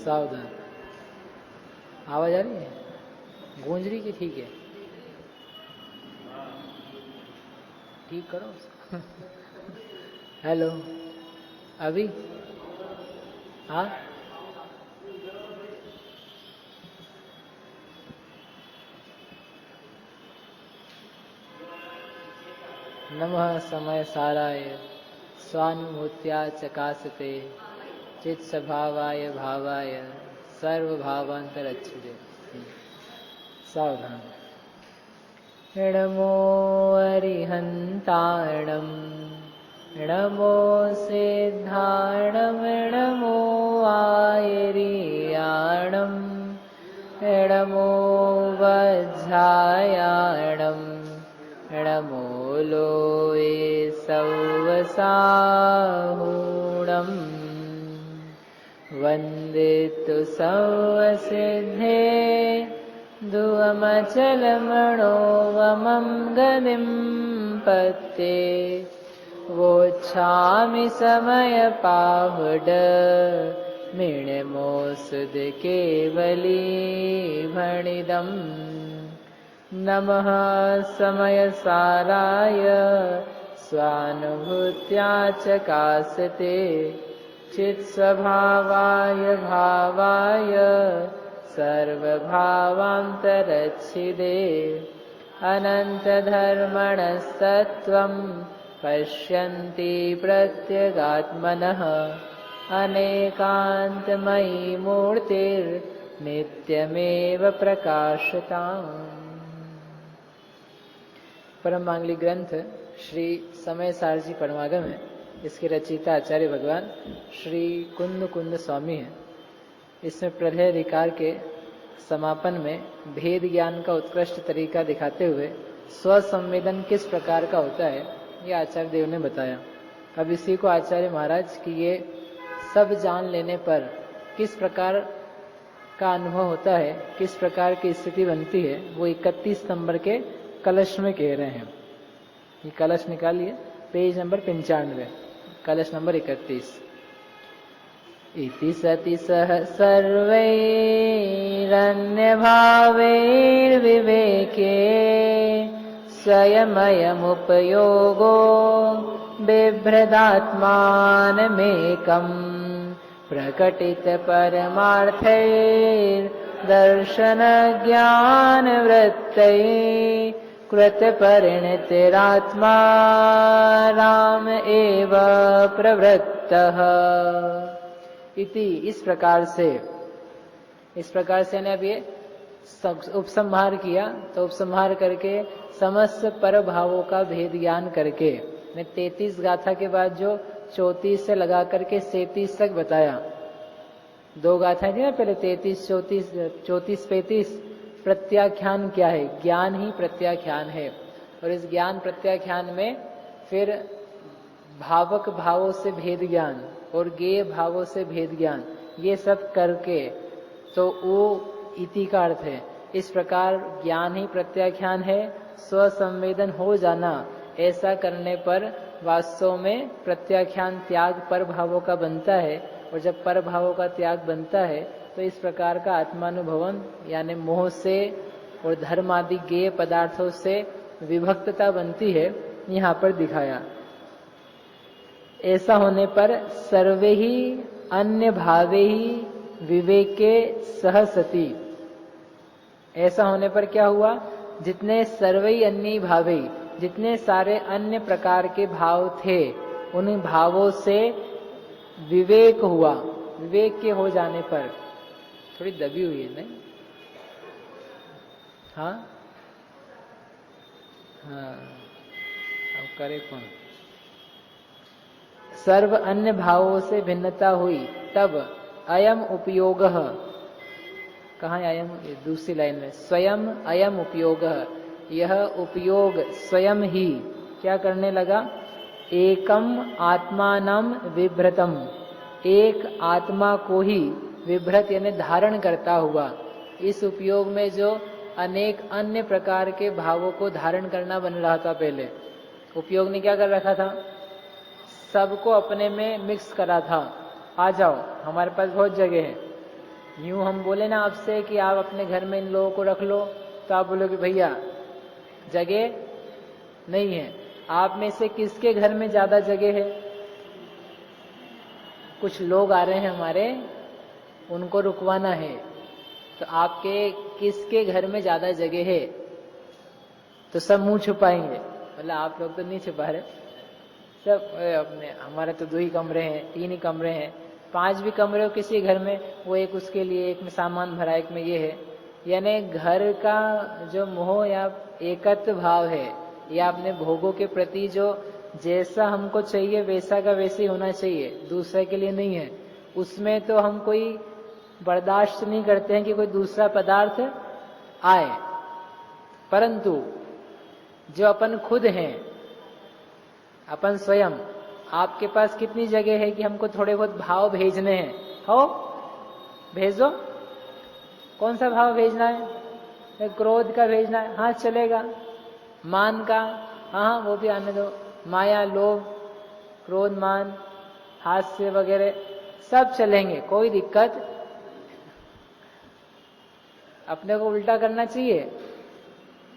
सावधान। आवाज आ रही है? गूंज रही कि ठीक है? ठीक करो उसको। हेलो, अभी? हाँ, नमः समय साराय स्वानुभूत्या चकासते चित स्वभावाय भावाय सर्वभावांतरच्छिदे। सावधान। नमो अरिहन्ताणं नमो सिद्धाणं नमो आयर्याणं नमो वज्रायाणं नमो लोये सवसाहूणं वन्दितु संवसिद्धे दुवमचलमणोवमं गतिं पत्ते वोच्छामि समयपाहुड मिणमोऽसुद केवलीभणिदम् नमः समयसाराय स्वानुभूत्या चकासते चित्स्वभावाय भावाय सर्वभावान्तरच्छिदे अनन्तधर्मणस्तत्त्वं पश्यन्ति प्रत्यगात्मनः अनेकान्तमयी मूर्तिर्नित्यमेव प्रकाशताम्। परम मांगली ग्रंथ श्री समय सार जी परमागम है। इसके रचयिता आचार्य भगवान श्री कुंद कुंद स्वामी हैं। इसमें प्रलय अधिकार के समापन में भेद ज्ञान का उत्कृष्ट तरीका दिखाते हुए स्वसंवेदन किस प्रकार का होता है ये आचार्य देव ने बताया। अब इसी को आचार्य महाराज की ये सब जान लेने पर किस प्रकार का अनुभव होता है, किस प्रकार की स्थिति बनती है, वो 31 नंबर के कलश में कह रहे हैं। ये कलश निकालिए, पेज नंबर 95, कलश नंबर 31। इति सति सह सर्वैरन्यभावैर्विवेके स्वयमयमुपयोगो बिभ्रदात्मानमेकम् प्रकटितपरमार्थैर्दर्शनज्ञानवृत्तैः कृतपरिणतिरात्मा राम एव प्रवृत्तः। इति इस प्रकार से ने अब ये उपसंहार किया। तो उपसंहार करके समस्त पर भावों का भेद ज्ञान करके ने 33 गाथा के बाद जो 34 से लगा करके 37 तक बताया। 2 गाथाएं थी ना पहले, 33, 34, 35। प्रत्याख्यान क्या है? ज्ञान ही प्रत्याख्यान है। और इस ज्ञान प्रत्याख्यान में फिर भावक भावों से भेद ज्ञान और गेय भावों से भेद ज्ञान, ये सब करके तो वो इति का अर्थ है। इस प्रकार ज्ञान ही प्रत्याख्यान है, स्वसंवेदन हो जाना, ऐसा करने पर वास्तव में प्रत्याख्यान त्याग पर भावों का बनता है। और जब पर भावों का त्याग बनता है तो इस प्रकार का आत्मानुभवन यानी मोह से और धर्म आदि गेय पदार्थों से विभक्तता बनती है, यहाँ पर दिखाया। ऐसा होने पर सर्वे ही अन्य भावे ही विवेके सह सती। ऐसा होने पर क्या हुआ? जितने सर्वे अन्य भावे, जितने सारे अन्य प्रकार के भाव थे, उन भावों से विवेक हुआ। विवेक के हो जाने पर थोड़ी दबी हुई है नहीं? हाँ हाँ, अब करे कौन? सर्व अन्य भावों से भिन्नता हुई तब अयम उपयोग, कहाँ है अयम? दूसरी लाइन में, स्वयं अयम उपयोग, यह उपयोग स्वयं ही क्या करने लगा? एकम आत्मानम विभ्रतम, एक आत्मा को ही विभ्रत यानी धारण करता हुआ। इस उपयोग में जो अनेक अन्य प्रकार के भावों को धारण करना बन रहा था, पहले उपयोग ने क्या कर रखा था? सबको अपने में मिक्स करा था। आ जाओ, हमारे पास बहुत जगह है, यूं हम बोले ना आपसे कि आप अपने घर में इन लोगों को रख लो, तो आप बोलोगे भैया जगह नहीं है। आप में से किसके घर में ज्यादा जगह है? कुछ लोग आ रहे हैं हमारे, उनको रुकवाना है, तो आपके किसके घर में ज्यादा जगह है? तो सब मुंह छुपाएंगे, मतलब आप लोग तो नहीं छुपा रहे, सब अपने, हमारे तो 2 ही कमरे हैं, 3 ही कमरे हैं, 5 भी कमरे हो किसी घर में, वो एक उसके लिए, एक में सामान भरा, एक में ये है। यानी घर का जो मोह या एकत्व भाव है, या अपने भोगों के प्रति जो जैसा हमको चाहिए वैसा का वैसे ही होना चाहिए, दूसरे के लिए नहीं है, उसमें तो हम कोई बर्दाश्त नहीं करते हैं कि कोई दूसरा पदार्थ आए। परंतु जो अपन खुद हैं, अपन स्वयं, आपके पास कितनी जगह है कि हमको थोड़े बहुत भाव भेजने हैं? हो भेजो। कौन सा भाव भेजना है? क्रोध का भेजना है, हाँ चलेगा। मान का, हाँ वो भी आने दो। माया, लोभ, क्रोध, मान, हास्य वगैरह सब चलेंगे, कोई दिक्कत। अपने को उल्टा करना चाहिए।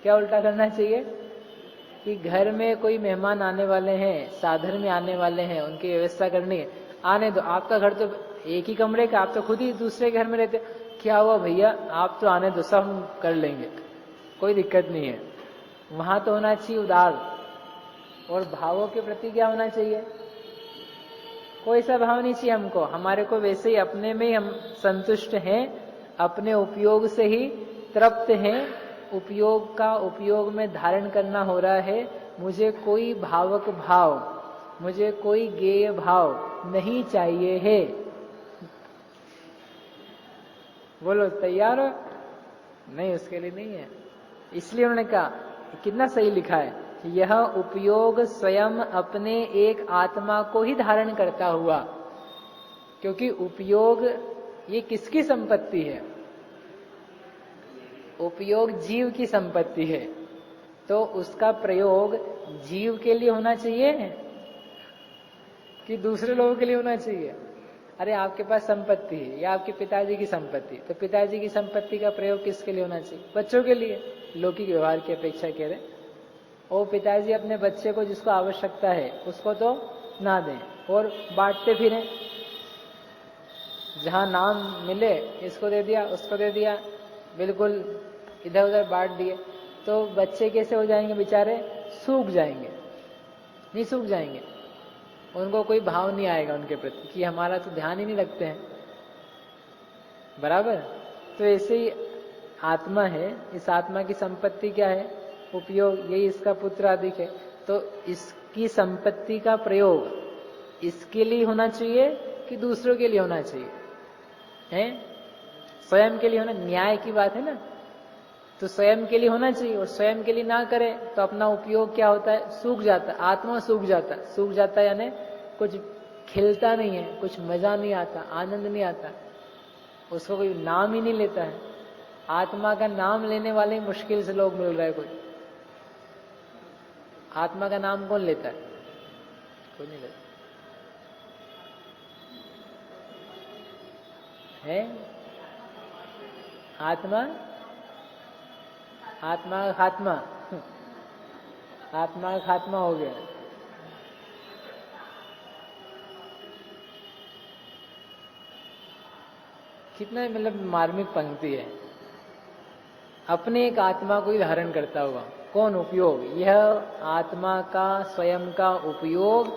क्या उल्टा करना चाहिए? कि घर में कोई मेहमान आने वाले हैं, साधन में आने वाले हैं, उनकी व्यवस्था करनी है, आने दो। आपका घर तो एक ही कमरे का, आप तो खुद ही दूसरे घर में रहते, क्या हुआ भैया, आप तो आने दो, सब हम कर लेंगे, कोई दिक्कत नहीं है। वहां तो होना चाहिए उदार। और भावों के प्रति क्या होना चाहिए? कोई सा भाव नहीं चाहिए हमको, हमारे को वैसे ही अपने में ही हम संतुष्ट हैं, अपने उपयोग से ही तृप्त हैं, उपयोग का उपयोग में धारण करना हो रहा है। मुझे कोई भावक भाव, मुझे कोई गेय भाव नहीं चाहिए है। बोलो तैयार हो? नहीं, उसके लिए नहीं है। इसलिए उन्होंने कहा, कितना सही लिखा है, यह उपयोग स्वयं अपने एक आत्मा को ही धारण करता हुआ। क्योंकि उपयोग ये किसकी संपत्ति है? उपयोग जीव की संपत्ति है, तो उसका प्रयोग जीव के लिए होना चाहिए कि दूसरे लोगों के लिए होना चाहिए? अरे आपके पास संपत्ति है, या आपके पिताजी की संपत्ति, तो पिताजी की संपत्ति का प्रयोग किसके लिए होना चाहिए? बच्चों के लिए। लौकिक व्यवहार की अपेक्षा कह रहे, और पिताजी अपने बच्चे को जिसको आवश्यकता है उसको तो ना दें और बांटते फिरें, जहां नाम मिले इसको दे दिया, उसको दे दिया, बिल्कुल इधर उधर बांट दिए, तो बच्चे कैसे हो जाएंगे बेचारे? सूख जाएंगे। नहीं सूख जाएंगे, उनको कोई भाव नहीं आएगा उनके प्रति कि हमारा तो ध्यान ही नहीं रखते हैं, बराबर। तो ऐसे ही आत्मा है, इस आत्मा की संपत्ति क्या है? उपयोग, यही इसका पुत्र अधिक है। तो इसकी संपत्ति का प्रयोग इसके लिए होना चाहिए कि दूसरों के लिए होना चाहिए? है स्वयं के लिए होना, न्याय की बात है ना, तो स्वयं के लिए होना चाहिए। और स्वयं के लिए ना करे तो अपना उपयोग क्या होता है? सूख जाता है, आत्मा सूख जाता है। सूख जाता है यानी कुछ खिलता नहीं है, कुछ मजा नहीं आता, आनंद नहीं आता, उसको कोई नाम ही नहीं लेता है। आत्मा का नाम लेने वाले मुश्किल से लोग मिल रहे हैं। कोई आत्मा का नाम कौन लेता है? कोई नहीं लेता है। आत्मा, आत्मा का खात्मा, आत्मा का खात्मा हो गया। कितना मतलब मार्मिक पंक्ति है। अपने एक आत्मा को ही धारण करता हुआ कौन? उपयोग। यह आत्मा का स्वयं का उपयोग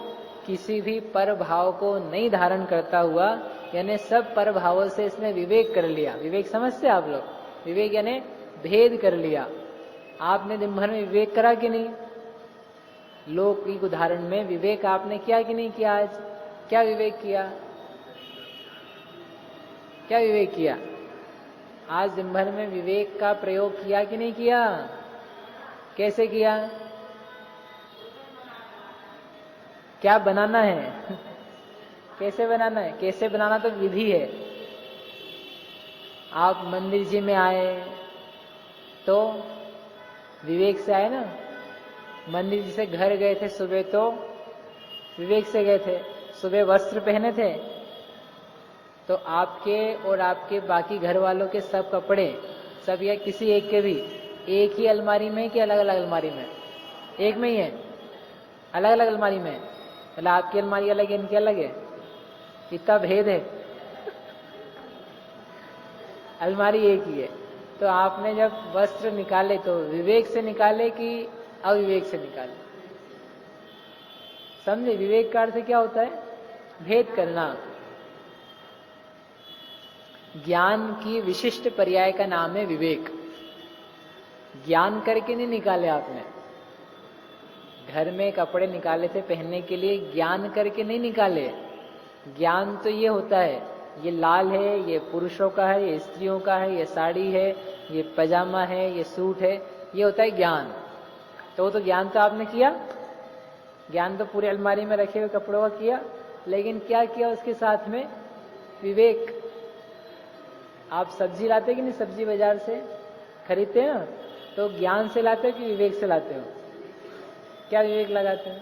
किसी भी पर भाव को नहीं धारण करता हुआ, यानी सब पर भावों से इसने विवेक कर लिया। विवेक समझते आप लोग? विवेक यानी भेद कर लिया। आपने दिन भर में विवेक करा कि नहीं? लौकिक उदाहरण में विवेक आपने किया कि नहीं किया? आज क्या विवेक किया? क्या विवेक किया? आज दिन भर में विवेक का प्रयोग किया कि नहीं किया? कैसे किया? क्या बनाना है? कैसे बनाना है? कैसे बनाना तो विधि है। आप मंदिर जी में आए तो विवेक से आए ना। मंदिर जी से घर गए थे सुबह तो विवेक से गए थे। सुबह वस्त्र पहने थे तो आपके और आपके बाकी घर वालों के सब कपड़े, सब या किसी एक के भी एक ही अलमारी में कि अलग अलग अलमारी में? एक में ही है, अलग अलग अलमारी में? मतलब आपकी अलमारी अलग है, इनकी अलग है? इतना भेद है? अलमारी एक ही है। तो आपने जब वस्त्र निकाले तो विवेक से निकाले कि अविवेक से निकाले? समझे? विवेक का अर्थ क्या होता है? भेद करना। ज्ञान की विशिष्ट पर्याय का नाम है विवेक। ज्ञान करके नहीं निकाले आपने। घर में कपड़े निकाले थे पहनने के लिए, ज्ञान करके नहीं निकाले। ज्ञान तो ये होता है, ये लाल है, ये पुरुषों का है, ये स्त्रियों का है, ये साड़ी है, ये पजामा है, ये सूट है, ये होता है ज्ञान। तो वो तो ज्ञान तो आपने किया, ज्ञान तो पूरे अलमारी में रखे हुए कपड़ों का किया, लेकिन क्या किया उसके साथ में? विवेक। आप सब्जी लाते कि नहीं? सब्जी बाजार से खरीदते हैं ना, तो ज्ञान से लाते हो कि विवेक से लाते हो? क्या विवेक लगाते हो?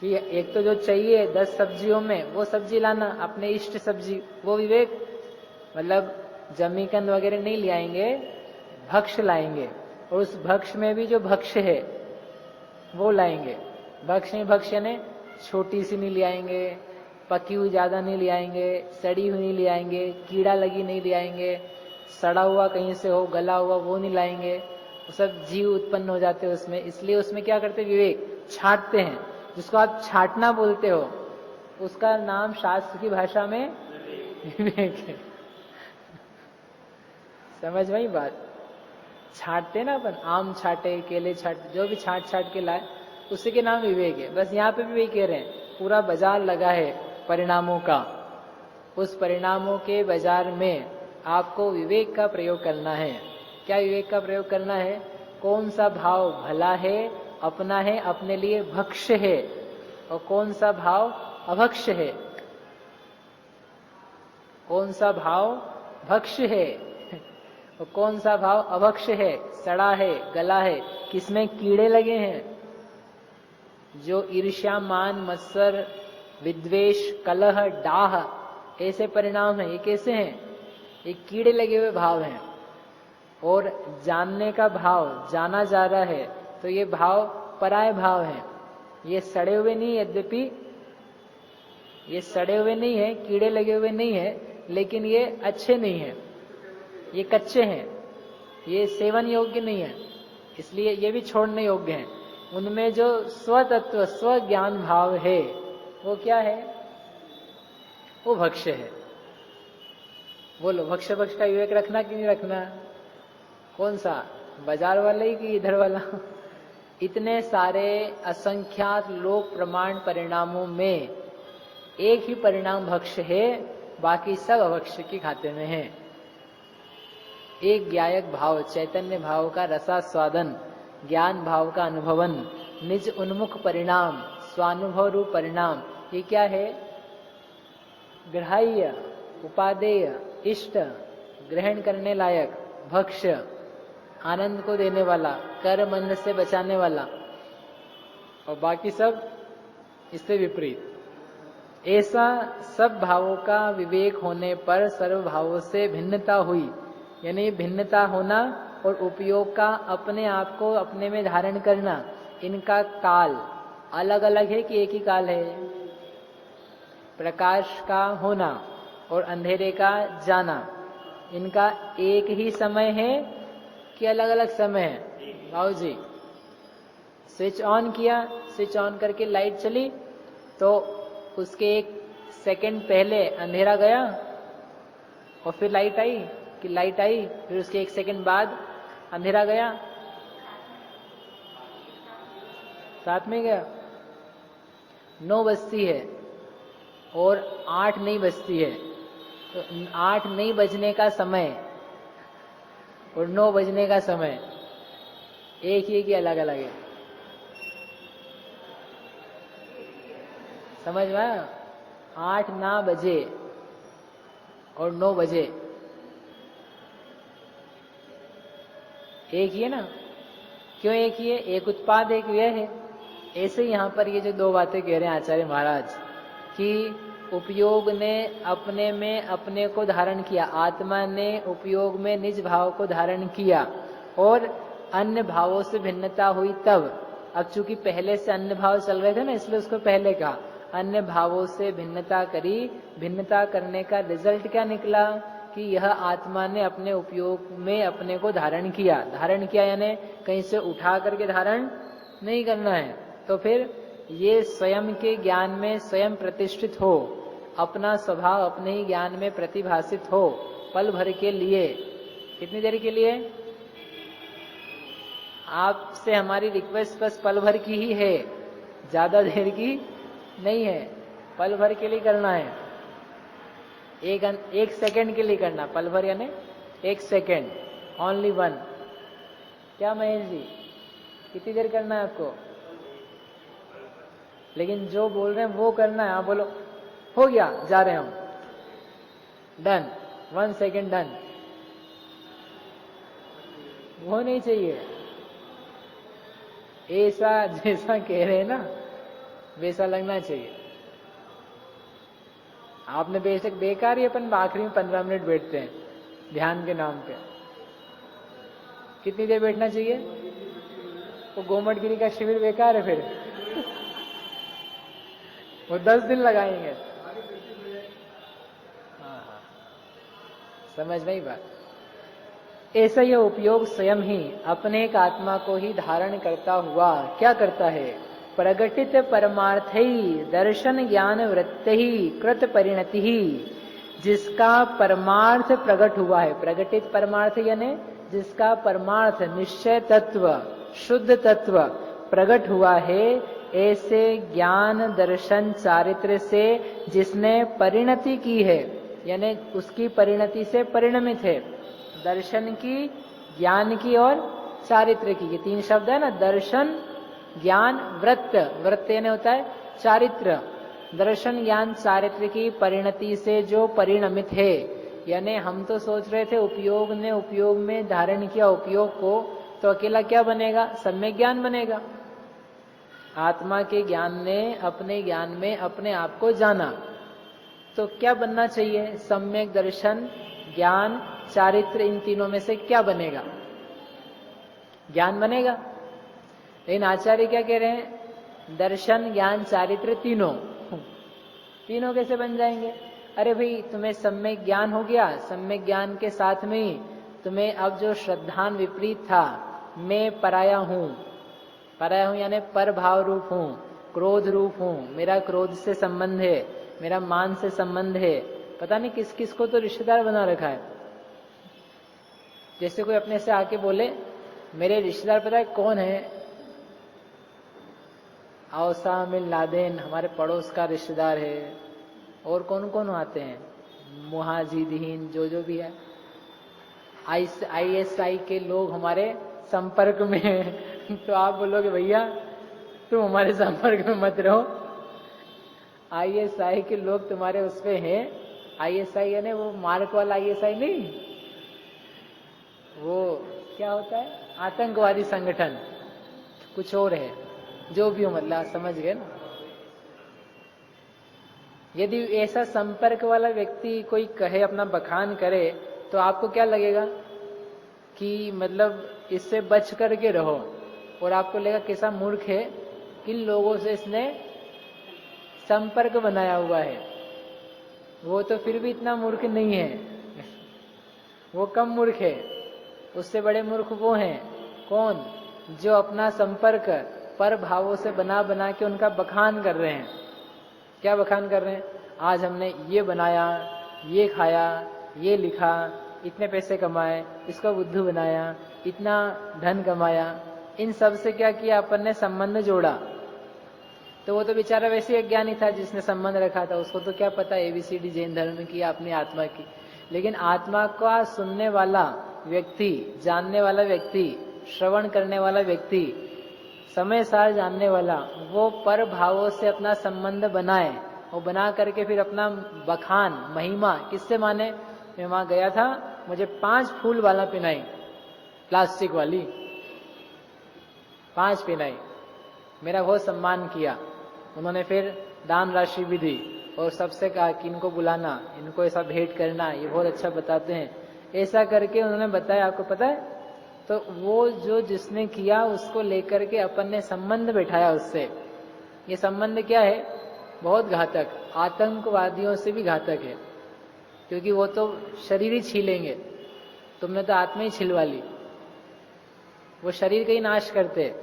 कि एक तो जो चाहिए 10 सब्जियों में वो सब्जी लाना, अपने इष्ट सब्जी, वो विवेक। मतलब जमीकंद वगैरह नहीं ले आएंगे, भक्ष्य लाएंगे, और उस भक्ष्य में भी जो भक्ष्य है वो लाएंगे। भक्ष्य में भक्ष्य ने छोटी सी नहीं ले आएंगे, पकी हुई ज्यादा नहीं ले आएंगे, सड़ी हुई नहीं ले आएंगे, कीड़ा लगी नहीं ले आएंगे, सड़ा हुआ कहीं से हो, गला हुआ वो नहीं लाएंगे। वो सब जीव उत्पन्न हो जाते हैं उसमें। इसलिए उसमें क्या करते हैं? विवेक छांटते हैं। जिसको आप छांटना बोलते हो उसका नाम शास्त्र की भाषा में विवेक है। समझ में बात? छांटते ना अपन, आम छाटे, केले छाटे, जो भी छाट छाट के लाए उसी के नाम विवेक है। बस यहाँ पे भी वही कह रहे हैं, पूरा बाजार लगा है परिणामों का, उस परिणामों के बाजार में आपको विवेक का प्रयोग करना है। क्या विवेक का प्रयोग करना है? कौन सा भाव भला है, अपना है, अपने लिए भक्ष्य है, और कौन सा भाव अभक्ष्य है? कौन सा भाव भक्ष्य है और कौन सा भाव अभक्ष्य है? सड़ा है, गला है, किसमें कीड़े लगे हैं? जो ईर्ष्या, मान, मत्सर, विद्वेष, कलह, डाह, ऐसे परिणाम है, ये कैसे हैं? ये कीड़े लगे हुए भाव हैं। और जानने का भाव, जाना जा रहा है, तो ये भाव पराय भाव है। ये सड़े हुए नहीं, यद्यपि ये सड़े हुए नहीं है, कीड़े लगे हुए नहीं है, लेकिन ये अच्छे नहीं है, ये कच्चे हैं, ये सेवन योग्य नहीं है, इसलिए ये भी छोड़ने योग्य हैं। उनमें जो स्वतत्व, स्वज्ञान भाव है वो क्या है? वो भक्ष्य है। बोलो, भक्ष्य पक्ष का विवेक रखना कि नहीं रखना? कौन सा, बाजार वाला ही कि इधर वाला? इतने सारे असंख्यात लोक प्रमाण परिणामों में एक ही परिणाम भक्ष्य है, बाकी सब अभक्ष्य के खाते में है। एक ज्ञायक भाव, चैतन्य भाव का रसास्वादन, ज्ञान भाव का अनुभवन, निज उन्मुख परिणाम, स्वानुभव रूप परिणाम, ये क्या है? ग्राह्य, उपादेय, इष्ट, ग्रहण करने लायक, भक्ष्य, आनंद को देने वाला, कर मन से बचाने वाला, और बाकी सब इससे विपरीत। ऐसा सब भावों का विवेक होने पर सर्व भावों से भिन्नता हुई, यानी भिन्नता होना और उपयोग का अपने आप को अपने में धारण करना, इनका काल अलग अलग है कि एक ही काल है? प्रकाश का होना और अंधेरे का जाना, इनका एक ही समय है कि अलग अलग समय है? भाव जी, स्विच ऑन किया, स्विच ऑन करके लाइट चली, तो उसके एक सेकंड पहले अंधेरा गया और फिर लाइट आई, कि लाइट आई फिर उसके एक सेकंड बाद अंधेरा गया, साथ में गया। 9 बजती है और 8 नहीं बजती है, तो 8 नहीं बजने का समय और 9 बजने का समय एक ही कि अलग अलग है? समझ में आया? 8 ना बजे और 9 बजे एक ही है ना? क्यों एक ही है? एक उत्पाद, एक व्यय है। ऐसे यहां पर ये जो 2 बातें कह रहे हैं आचार्य महाराज कि उपयोग ने अपने में अपने को धारण किया, आत्मा ने उपयोग में निज भाव को धारण किया और अन्य भावों से भिन्नता हुई तब। अब चूंकि पहले से अन्य भाव चल रहे थे ना, इसलिए उसको पहले कहा। अन्य भावों से भिन्नता करी, भिन्नता करने का रिजल्ट क्या निकला कि यह आत्मा ने अपने उपयोग में अपने को धारण किया। धारण किया यानी कहीं से उठा करके धारण नहीं करना है। तो फिर ये स्वयं के ज्ञान में स्वयं प्रतिष्ठित हो, अपना स्वभाव अपने ही ज्ञान में प्रतिभासित हो, पल भर के लिए। कितनी देर के लिए? आपसे हमारी रिक्वेस्ट बस पल भर की ही है, ज्यादा देर की नहीं है। पल भर के लिए करना है, एक सेकंड के लिए करना। पल भर यानी 1 सेकंड, ओनली 1। क्या महेश जी, कितनी देर करना है आपको? लेकिन जो बोल रहे हैं वो करना है। आप बोलो हो गया, जा रहे हैं हम, डन, 1 सेकंड डन। वो नहीं चाहिए, ऐसा जैसा कह रहे हैं ना वैसा लगना चाहिए। आपने बेशक बेकार ही अपन आखिरी में 15 मिनट बैठते हैं ध्यान के नाम पे। कितनी देर बैठना चाहिए? वो गोमटगिरी का शिविर बेकार है फिर वो 10 दिन लगाएंगे। हाँ, समझ में ही बात। ऐसा यह उपयोग स्वयं ही अपने एक आत्मा को ही धारण करता हुआ क्या करता है? प्रगटित परमार्थी दर्शन ज्ञान वृत्ति ही कृत परिणति ही, जिसका परमार्थ प्रकट हुआ है। प्रगटित परमार्थ यानी जिसका परमार्थ निश्चय तत्व, शुद्ध तत्व प्रकट हुआ है, ऐसे ज्ञान दर्शन चारित्र से जिसने परिणति की है, यानी उसकी परिणति से परिणमित है। दर्शन की, ज्ञान की और चारित्र की, ये 3 शब्द है ना, दर्शन ज्ञान वृत्त। वृत्त यानी होता है चारित्र। दर्शन ज्ञान चारित्र की परिणति से जो परिणमित है, यानी हम तो सोच रहे थे उपयोग ने उपयोग में धारण किया उपयोग को, तो अकेला क्या बनेगा? सम्यक ज्ञान बनेगा। आत्मा के ज्ञान ने अपने ज्ञान में अपने आप को जाना, तो क्या बनना चाहिए? सम्यक दर्शन ज्ञान चारित्र, इन तीनों में से क्या बनेगा? ज्ञान बनेगा। लेकिन आचार्य क्या कह रहे हैं? दर्शन ज्ञान चारित्र तीनों कैसे बन जाएंगे? अरे भाई, तुम्हें सम्यक ज्ञान हो गया, सम्यक ज्ञान के साथ में ही तुम्हें अब जो श्रद्धान विपरीत था, मैं पराया हूं, पराया हूं यानी पर भाव रूप हूं, क्रोध रूप हूं, मेरा क्रोध से संबंध है, मेरा मान से संबंध है, पता नहीं किस किस को तो रिश्तेदार बना रखा है। जैसे कोई अपने से आके बोले मेरे रिश्तेदार पता है कौन है? औसामिल लादेन हमारे पड़ोस का रिश्तेदार है। और कौन कौन आते हैं? मुहाजिदीन, जो भी है, ISI के लोग हमारे संपर्क में हैं। तो आप बोलोगे भैया तुम हमारे संपर्क में मत रहो, ISI के लोग तुम्हारे उस पे हैं। ISI यानी वो मार्क वाला ISI नहीं, वो क्या होता है? आतंकवादी संगठन, कुछ और है, जो भी हो, मतलब समझ गए ना। यदि ऐसा संपर्क वाला व्यक्ति कोई कहे, अपना बखान करे, तो आपको क्या लगेगा कि मतलब इससे बच करके रहो, और आपको लगेगा कैसा मूर्ख है, किन लोगों से इसने संपर्क बनाया हुआ है। वो तो फिर भी इतना मूर्ख नहीं है, वो कम मूर्ख है। उससे बड़े मूर्ख वो हैं कौन? जो अपना संपर्क पर भावों से बना बना के उनका बखान कर रहे हैं। क्या बखान कर रहे हैं? आज हमने ये बनाया, ये खाया, ये लिखा, इतने पैसे कमाए, इसको बुद्धू बनाया, इतना धन कमाया। इन सब से क्या किया? अपन ने संबंध जोड़ा। तो वो तो बेचारा वैसे अज्ञानी था जिसने संबंध रखा था, उसको तो क्या पता ABCD जैन धर्म की या अपनी आत्मा की। लेकिन आत्मा का सुनने वाला व्यक्ति, जानने वाला व्यक्ति, श्रवण करने वाला व्यक्ति, समय सार जानने वाला, वो पर भावों से अपना संबंध बनाए और बना करके फिर अपना बखान महिमा किससे माने? मैं वहां गया था, मुझे 5 फूल वाला पिनाई, प्लास्टिक वाली 5 पिनाई, मेरा बहुत सम्मान किया उन्होंने, फिर दान राशि भी दी। और सबसे कहा कि इनको बुलाना, इनको ऐसा भेंट करना, ये बहुत अच्छा बताते हैं। ऐसा करके उन्होंने बताया, आपको पता है। तो वो जो जिसने किया उसको लेकर के अपन ने संबंध बैठाया उससे। ये संबंध क्या है? बहुत घातक, आतंकवादियों से भी घातक है, क्योंकि वो तो शरीर ही छीलेंगे, तुमने तो आत्मा ही छिलवा ली। वो शरीर का ही नाश करते,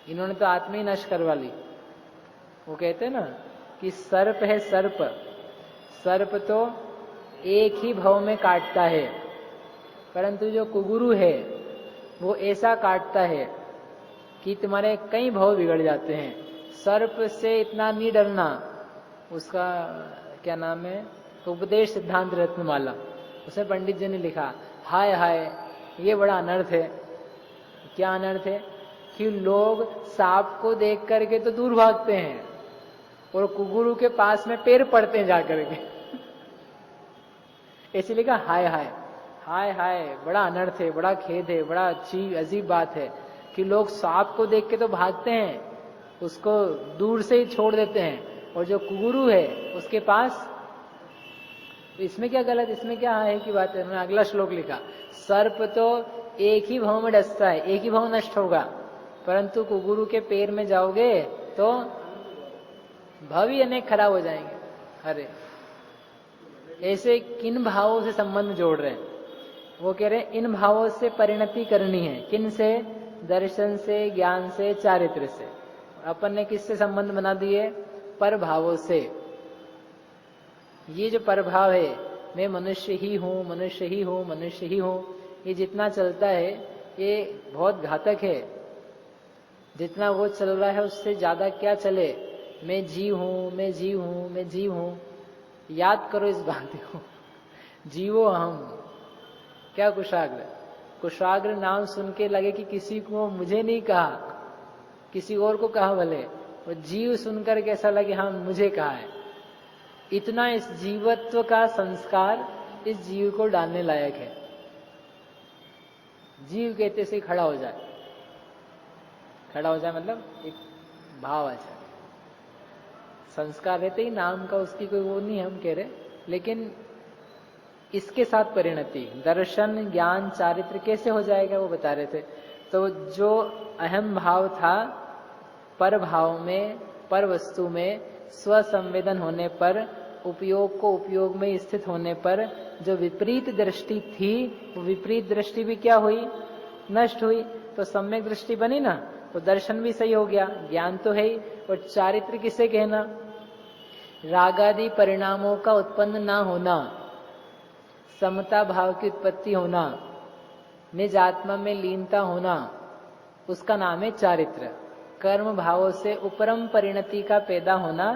इन्होंने तो आत्मा ही नष्ट करवा ली। वो कहते हैं ना कि सर्प है सर्प, सर्प तो एक ही भव में काटता है, परंतु जो कुगुरु है वो ऐसा काटता है कि तुम्हारे कई भव बिगड़ जाते हैं। सर्प से इतना नहीं डरना, उसका क्या नाम है, उपदेश सिद्धांत रत्नमाला, उसमें पंडित जी ने लिखा, हाय हाय ये बड़ा अनर्थ है। क्या अनर्थ है? कि लोग सांप को देख करके तो दूर भागते हैं और कुगुरु के पास में पैर पड़ते हैं जाकर के। ऐसे लिखा हाय हाय हाय हाय, बड़ा अनर्थ है, बड़ा खेद है, बड़ा अच्छी अजीब बात है कि लोग सांप को देख के तो भागते हैं, उसको दूर से ही छोड़ देते हैं, और जो कुगुरु है उसके पास। तो इसमें क्या गलत, इसमें क्या है की बात है। मैंने अगला श्लोक लिखा, सर्प तो एक ही भव में डसता है, एक ही भव नष्ट होगा, परंतु कुगुरु के पैर में जाओगे तो भव ही अनेक खराब हो जाएंगे। अरे ऐसे किन भावों से संबंध जोड़ रहे हैं? वो कह रहे हैं इन भावों से परिणति करनी है। किन से? दर्शन से, ज्ञान से, चारित्र से। अपन ने किससे संबंध बना दिए? पर भावों से। ये जो परभाव है, मैं मनुष्य ही हूं, मनुष्य ही हूं, मनुष्य ही हूं, ये जितना चलता है ये बहुत घातक है। जितना वो चल रहा है उससे ज्यादा क्या चले, मैं जीव हूं, मैं जीव हूं, मैं जीव हूं। याद करो इस बात को, जीवो हम। क्या कुशाग्र, कुशाग्र नाम सुन के लगे कि किसी को मुझे नहीं कहा, किसी और को कहा भले, और जीव सुनकर के ऐसा लगे हाँ मुझे कहा है। इतना इस जीवत्व का संस्कार इस जीव को डालने लायक है। जीव कहते से खड़ा हो जाए, खड़ा हो जाए मतलब एक भाव आ जाए। संस्कार रहते ही नाम का उसकी कोई वो नहीं हम कह रहे, लेकिन इसके साथ परिणति, दर्शन, ज्ञान, चारित्र कैसे हो जाएगा वो बता रहे थे। तो जो अहम भाव था, पर भाव में, पर वस्तु में स्वसंवेदन होने पर, उपयोग को उपयोग में स्थित होने पर जो विपरीत दृष्टि थी, वो विपरीत दृष्टि भी क्या हुई? नष्ट हुई। तो सम्यक दृष्टि बनी ना, तो दर्शन भी सही हो गया, ज्ञान तो है ही। और चारित्र किसे कहना? रागादि परिणामों का उत्पन्न ना होना, समता भाव की उत्पत्ति होना, निज आत्मा में लीनता होना, उसका नाम है चारित्र। कर्म भावों से उपरम परिणति का पैदा होना,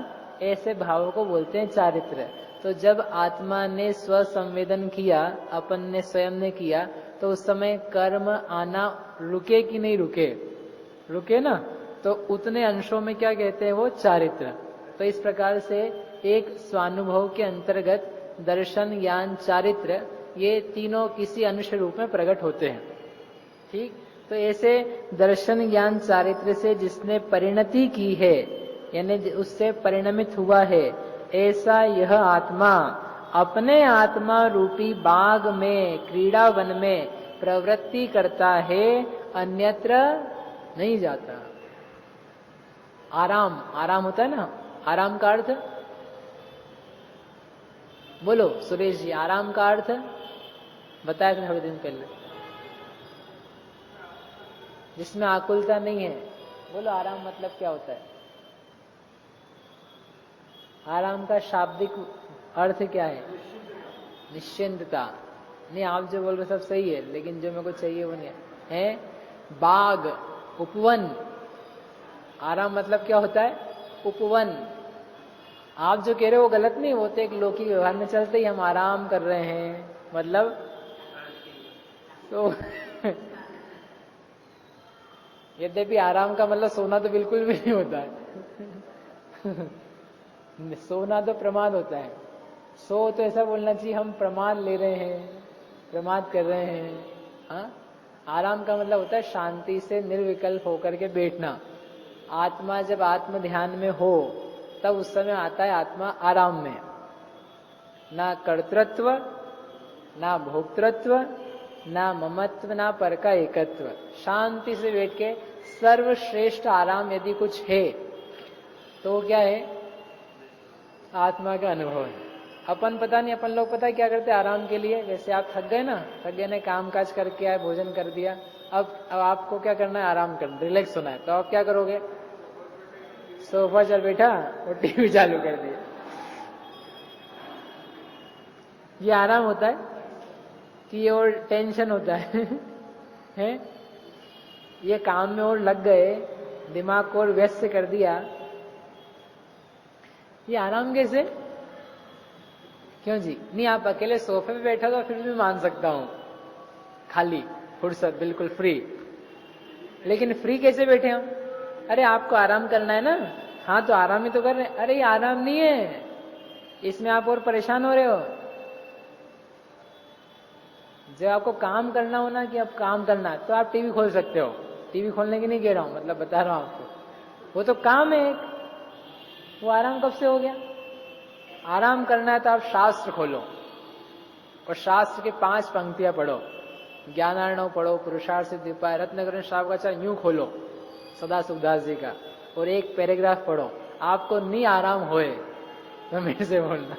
ऐसे भावों को बोलते हैं चारित्र। तो जब आत्मा ने स्वसंवेदन किया, अपन ने स्वयं ने किया, तो उस समय कर्म आना रुके कि नहीं रुके? रुके ना। तो उतने अंशों में क्या कहते हैं? वो चारित्र। तो इस प्रकार से एक स्वानुभव के अंतर्गत दर्शन, ज्ञान, चारित्र, ये तीनों किसी अंश रूप में प्रकट होते हैं। ठीक। तो ऐसे दर्शन, ज्ञान, चारित्र से जिसने परिणति की है, यानी उससे परिणमित हुआ है, ऐसा यह आत्मा अपने आत्मा रूपी बाग में, क्रीड़ा वन में प्रवृत्ति करता है, अन्यत्र नहीं जाता। आराम, आराम होता है ना, आराम का अर्थ बोलो सुरेश जी, आराम का अर्थ बताया था थोड़े दिन पहले, जिसमें आकुलता नहीं है। बोलो आराम मतलब क्या होता है? आराम का शाब्दिक अर्थ क्या है? निश्चिंतता। नहीं, आप जो बोल रहे सब सही है, लेकिन जो मेरे को चाहिए वो नहीं है। बाग, उपवन। आराम मतलब क्या होता है? उपवन। आप जो कह रहे हो वो गलत नहीं, वो तो एक लौकिक व्यवहार में चलते ही हम आराम कर रहे हैं, मतलब तो यद्यपि आराम का मतलब सोना तो बिल्कुल भी नहीं होता है। सोना तो प्रमाद होता है। सो तो ऐसा बोलना चाहिए हम प्रमाद ले रहे हैं, प्रमाद कर रहे हैं। हाँ, आराम का मतलब होता है शांति से निर्विकल्प होकर के बैठना। आत्मा जब आत्म ध्यान में हो, तब उस समय आता है आत्मा आराम में, ना कर्तृत्व, ना भोक्तृत्व, ना ममत्व, ना पर का एकत्व। शांति से बैठ के सर्वश्रेष्ठ आराम यदि कुछ है तो वो क्या है? आत्मा का अनुभव है। अपन पता नहीं, अपन लोग पता है क्या करते हैं आराम के लिए? जैसे आप थक गए ना, थक गए ने काम काज करके आए, भोजन कर दिया, अब आपको क्या करना है? आराम करना, रिलैक्स होना है। तो आप क्या करोगे? सोफा चल बैठा और टीवी चालू कर दिया। ये आराम होता है कि ये और टेंशन होता है? हैं? ये काम में और लग गए, दिमाग को और व्यस्त कर दिया, ये आराम कैसे? क्यों जी? नहीं, आप अकेले सोफे पे बैठा तो फिर भी मान सकता हूं, खाली फुर्सत, बिल्कुल फ्री। लेकिन फ्री कैसे बैठे हम? अरे आपको आराम करना है ना, हाँ तो आराम ही तो कर रहे हैं। अरे ये आराम नहीं है, इसमें आप और परेशान हो रहे हो। जब आपको काम करना हो ना, कि अब काम करना है, तो आप टीवी खोल सकते हो। टीवी खोलने की नहीं कह रहा हूं, मतलब बता रहा हूं आपको, वो तो काम है एक। वो आराम कब से हो गया? आराम करना है तो आप शास्त्र खोलो और शास्त्र के 5 पंक्तियां पढ़ो, ज्ञानार्णव पढ़ो, पुरुषार्थ सिद्धि उपाय, रत्नकरण श्रावकाचार्य, यूं खोलो सदा सुखदास जी का, और एक पैराग्राफ पढ़ो। आपको नहीं आराम होए तो मेरे से बोलना।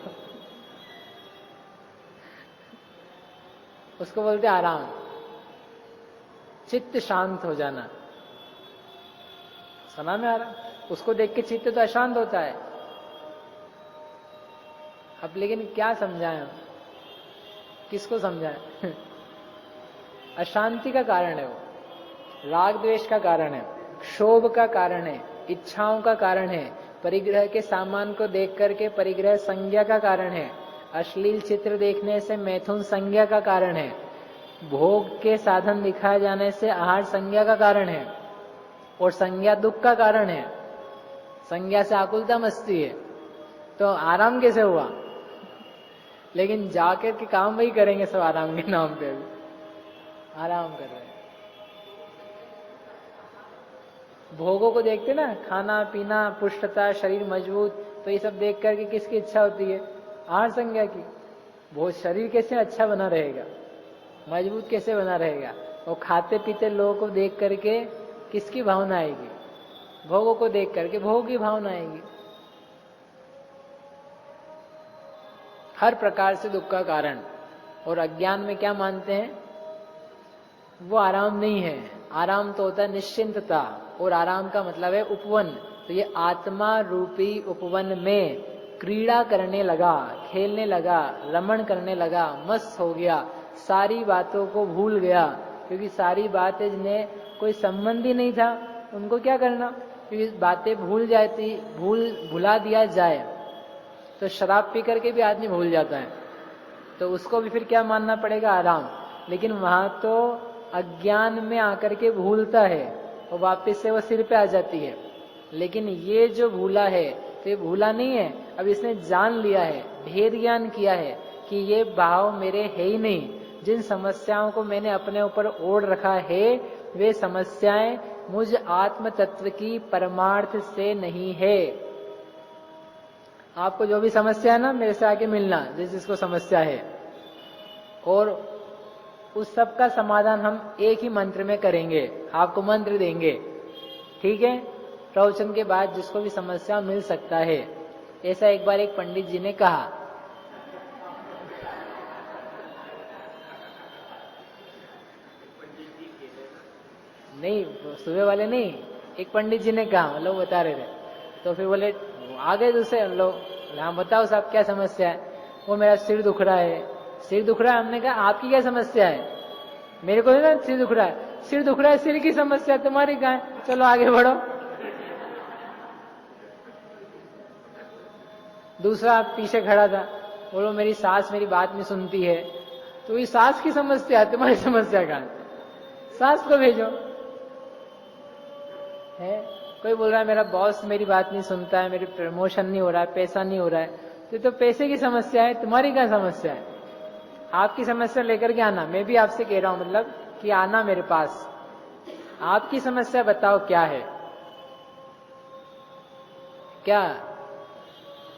उसको बोलते आराम, चित्त शांत हो जाना। सुना में आराम? उसको देख के चित्त तो अशांत होता है। अब लेकिन क्या समझाएं हम, किसको समझाएं? अशांति का कारण है वो, राग द्वेष का कारण है, क्षोभ का कारण है, इच्छाओं का कारण है, परिग्रह के सामान को देख करके परिग्रह संज्ञा का कारण है, अश्लील चित्र देखने से मैथुन संज्ञा का कारण है, भोग के साधन दिखाए जाने से आहार संज्ञा का कारण है, और संज्ञा दुख का कारण है। संज्ञा से आकुलता मस्ती है। तो आराम कैसे हुआ? लेकिन जाकर के काम वही करेंगे सब आराम के नाम पे, भी आराम कर रहे हैं। भोगों को देखते ना, खाना पीना, पुष्टता, शरीर मजबूत, तो ये सब देख करके किसकी इच्छा होती है? आहार संज्ञा की। वो शरीर कैसे अच्छा बना रहेगा, मजबूत कैसे बना रहेगा? वो खाते पीते लोगों को देख करके किसकी भावना आएगी? भोगों को देख करके भोग की भावना आएगी। हर प्रकार से दुख का कारण। और अज्ञान में क्या मानते हैं? वो आराम नहीं है। आराम तो होता है निश्चिंतता, और आराम का मतलब है उपवन। तो ये आत्मा रूपी उपवन में क्रीड़ा करने लगा, खेलने लगा, रमण करने लगा, मस्त हो गया, सारी बातों को भूल गया। क्योंकि सारी बातें जिन्हें कोई संबंध ही नहीं था, उनको क्या करना? क्योंकि बातें भुला दिया जाए तो शराब पी करके भी आदमी भूल जाता है, तो उसको भी फिर क्या मानना पड़ेगा? आराम। लेकिन वहां तो अज्ञान में आकर के भूलता है और वापस से वो सिर पे आ जाती है। लेकिन ये जो भूला है, तो ये भूला नहीं है, अब इसने जान लिया है, भेद ज्ञान किया है कि ये भाव मेरे है ही नहीं। जिन समस्याओं को मैंने अपने ऊपर ओढ़ रखा है, वे समस्याएं मुझ आत्म तत्व की परमार्थ से नहीं है। आपको जो भी समस्या है ना, मेरे से आके मिलना, जिसको समस्या है, और उस सब का समाधान हम एक ही मंत्र में करेंगे। आपको मंत्र देंगे, ठीक है? प्रवचन के बाद जिसको भी समस्या मिल सकता है। ऐसा एक बार एक पंडित जी ने कहा। नहीं, सुबह वाले नहीं, एक पंडित जी ने कहा, लोग बता रहे थे। तो फिर बोले, आ गए दूसरे लोग, हाँ बताओ साहब क्या समस्या है? वो मेरा सिर दुख रहा है। सिर दुख रहा है? हमने कहा आपकी क्या समस्या है? मेरे को ना सिर दुख रहा है। सिर दुख रहा है, सिर की समस्या तुम्हारी कहाँ है? चलो आगे बढ़ो। दूसरा पीछे खड़ा था, बोलो मेरी सास मेरी बात नहीं सुनती है। तो ये सास की समस्या है, तुम्हारी समस्या कहाँ है? सास को भेजो। है कोई बोल रहा है मेरा बॉस मेरी बात नहीं सुनता है, मेरी प्रमोशन नहीं हो रहा है, पैसा नहीं हो रहा है। तो पैसे की समस्या है, तुम्हारी क्या समस्या है? आपकी समस्या लेकर के आना। मैं भी आपसे कह रहा हूं, मतलब कि आना मेरे पास, आपकी समस्या बताओ क्या है? क्या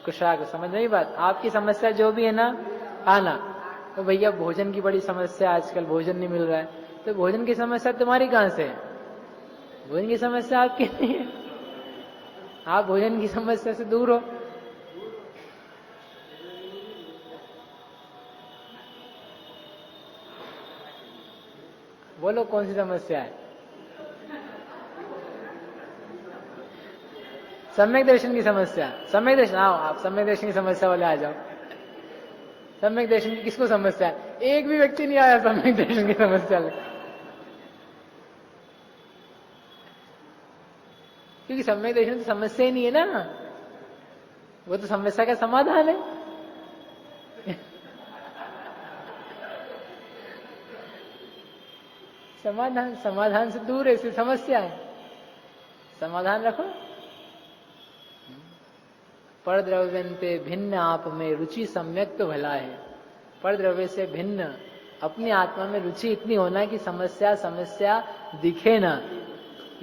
कुशाग्र, समझ नहीं बात। आपकी समस्या जो भी है ना, आना तो भैया भोजन की बड़ी समस्या, आजकल भोजन नहीं मिल रहा है, तो भोजन की समस्या तुम्हारी कहां से है? भोजन की समस्या आपकी नहीं है, आप भोजन की समस्या से दूर हो। बोलो कौन सी समस्या है? सम्यक दर्शन की समस्या। सम्यक दर्शन, आओ आप सम्यक दर्शन की समस्या वाले आ जाओ। सम्यक दर्शन की किसको समस्या है? एक भी व्यक्ति नहीं आया सम्यक दर्शन की समस्या ले। क्योंकि सम्यक दर्शन तो समस्या ही नहीं है ना, वो तो समस्या का समाधान है। समाधान, समाधान से दूर है, इसलिए समस्या है। समाधान रखो। पर द्रव्यंते भिन्न आप में रुचि सम्यक तो भला है। पर द्रव्य से भिन्न अपनी आत्मा में रुचि इतनी होना कि समस्या समस्या दिखे ना।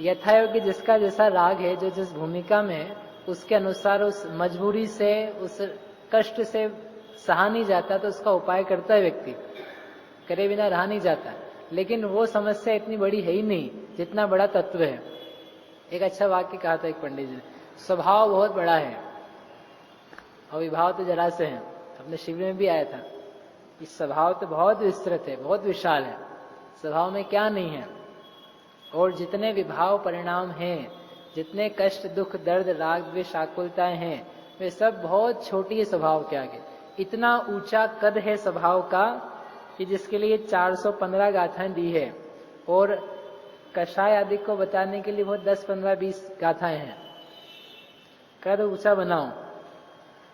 यथायोग्य जिसका जैसा राग है, जो जिस भूमिका में है, उसके अनुसार उस मजबूरी से, उस कष्ट से सहा नहीं जाता तो उसका उपाय करता है व्यक्ति, करे बिना रहा नहीं जाता। लेकिन वो समस्या इतनी बड़ी है ही नहीं जितना बड़ा तत्व है। एक अच्छा वाक्य कहा था एक पंडित जी ने, स्वभाव बहुत बड़ा है और विभाव तो जरा से हैं। अपने शिविर में भी आया था कि स्वभाव तो बहुत विस्तृत है, बहुत विशाल है, स्वभाव में क्या नहीं है। और जितने विभाव परिणाम हैं, जितने कष्ट दुख दर्द राग द्वेष आकुलताएं हैं, वे सब बहुत छोटी है स्वभाव के आगे। इतना ऊंचा कद है स्वभाव का कि जिसके लिए 415 गाथाएं दी है, और कषाय आदि को बताने के लिए बहुत 10, 15, 20 गाथाएं हैं। कद ऊंचा बनाओ,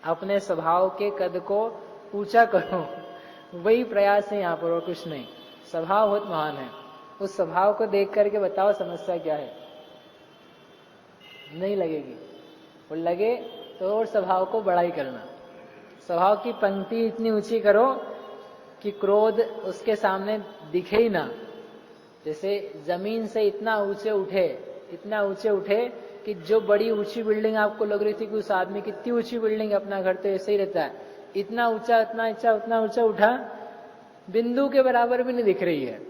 अपने स्वभाव के कद को ऊंचा करो, वही प्रयास है यहाँ पर, और कुछ नहीं। स्वभाव बहुत महान है, उस स्वभाव को देख करके बताओ समस्या क्या है। नहीं लगेगी, और लगे तो और स्वभाव को बड़ा ही करना। स्वभाव की पंक्ति इतनी ऊंची करो कि क्रोध उसके सामने दिखे ही ना। जैसे जमीन से इतना ऊंचे उठे, इतना ऊंचे उठे कि जो बड़ी ऊंची बिल्डिंग आपको लग रही थी कि उस आदमी कितनी ऊंची बिल्डिंग, अपना घर तो ऐसे ही रहता है, इतना ऊंचा, इतना ऊंचा, उतना ऊंचा उठा, बिंदु के बराबर भी नहीं दिख रही है,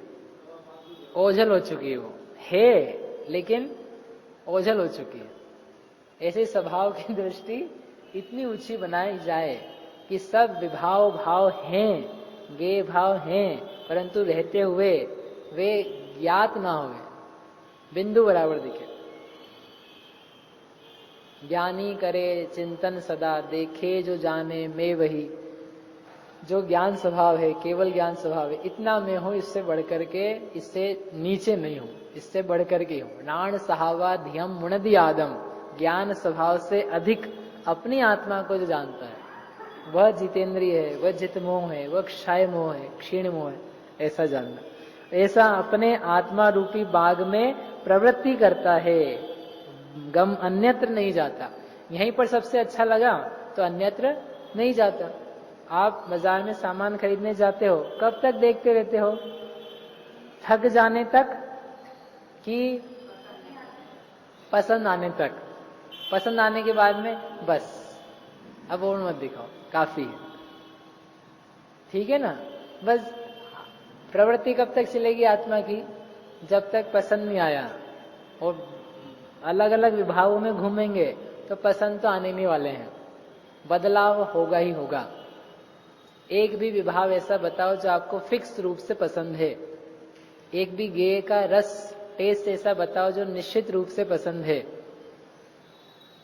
ओझल हो चुकी है। वो है लेकिन ओझल हो चुकी है। ऐसे स्वभाव की दृष्टि इतनी ऊंची बनाई जाए कि सब विभाव भाव हैं, गे भाव हैं, परंतु रहते हुए वे ज्ञात ना हुए, बिंदु बराबर दिखे। ज्ञानी करे चिंतन सदा, देखे जो जाने मैं वही। जो ज्ञान स्वभाव है, केवल ज्ञान स्वभाव है, इतना मैं हूं, इससे बढ़कर के, इससे नीचे नहीं हूं, इससे बढ़कर के हूं। नाण सहावा धियम मुणदि आदम। ज्ञान स्वभाव से अधिक अपनी आत्मा को जो जानता है, वह जितेंद्रिय है, वह जितमोह है, वह क्षय मोह है, क्षीण मोह है, ऐसा जानना। ऐसा अपने आत्मा रूपी बाग में प्रवृत्ति करता है, गम अन्यत्र नहीं जाता। यहीं पर सबसे अच्छा लगा तो अन्यत्र नहीं जाता। आप बाजार में सामान खरीदने जाते हो, कब तक देखते रहते हो? थक जाने तक कि पसंद आने तक? पसंद आने के बाद में बस अब और मत दिखाओ, काफी है, ठीक है ना। बस प्रवृत्ति कब तक चलेगी आत्मा की? जब तक पसंद नहीं आया। और अलग अलग विभागों में घूमेंगे तो पसंद तो आने नहीं वाले हैं, बदलाव होगा ही होगा। एक भी विभाग ऐसा बताओ जो आपको फिक्स रूप से पसंद है। एक भी गेय का रस, टेस्ट ऐसा बताओ जो निश्चित रूप से पसंद है,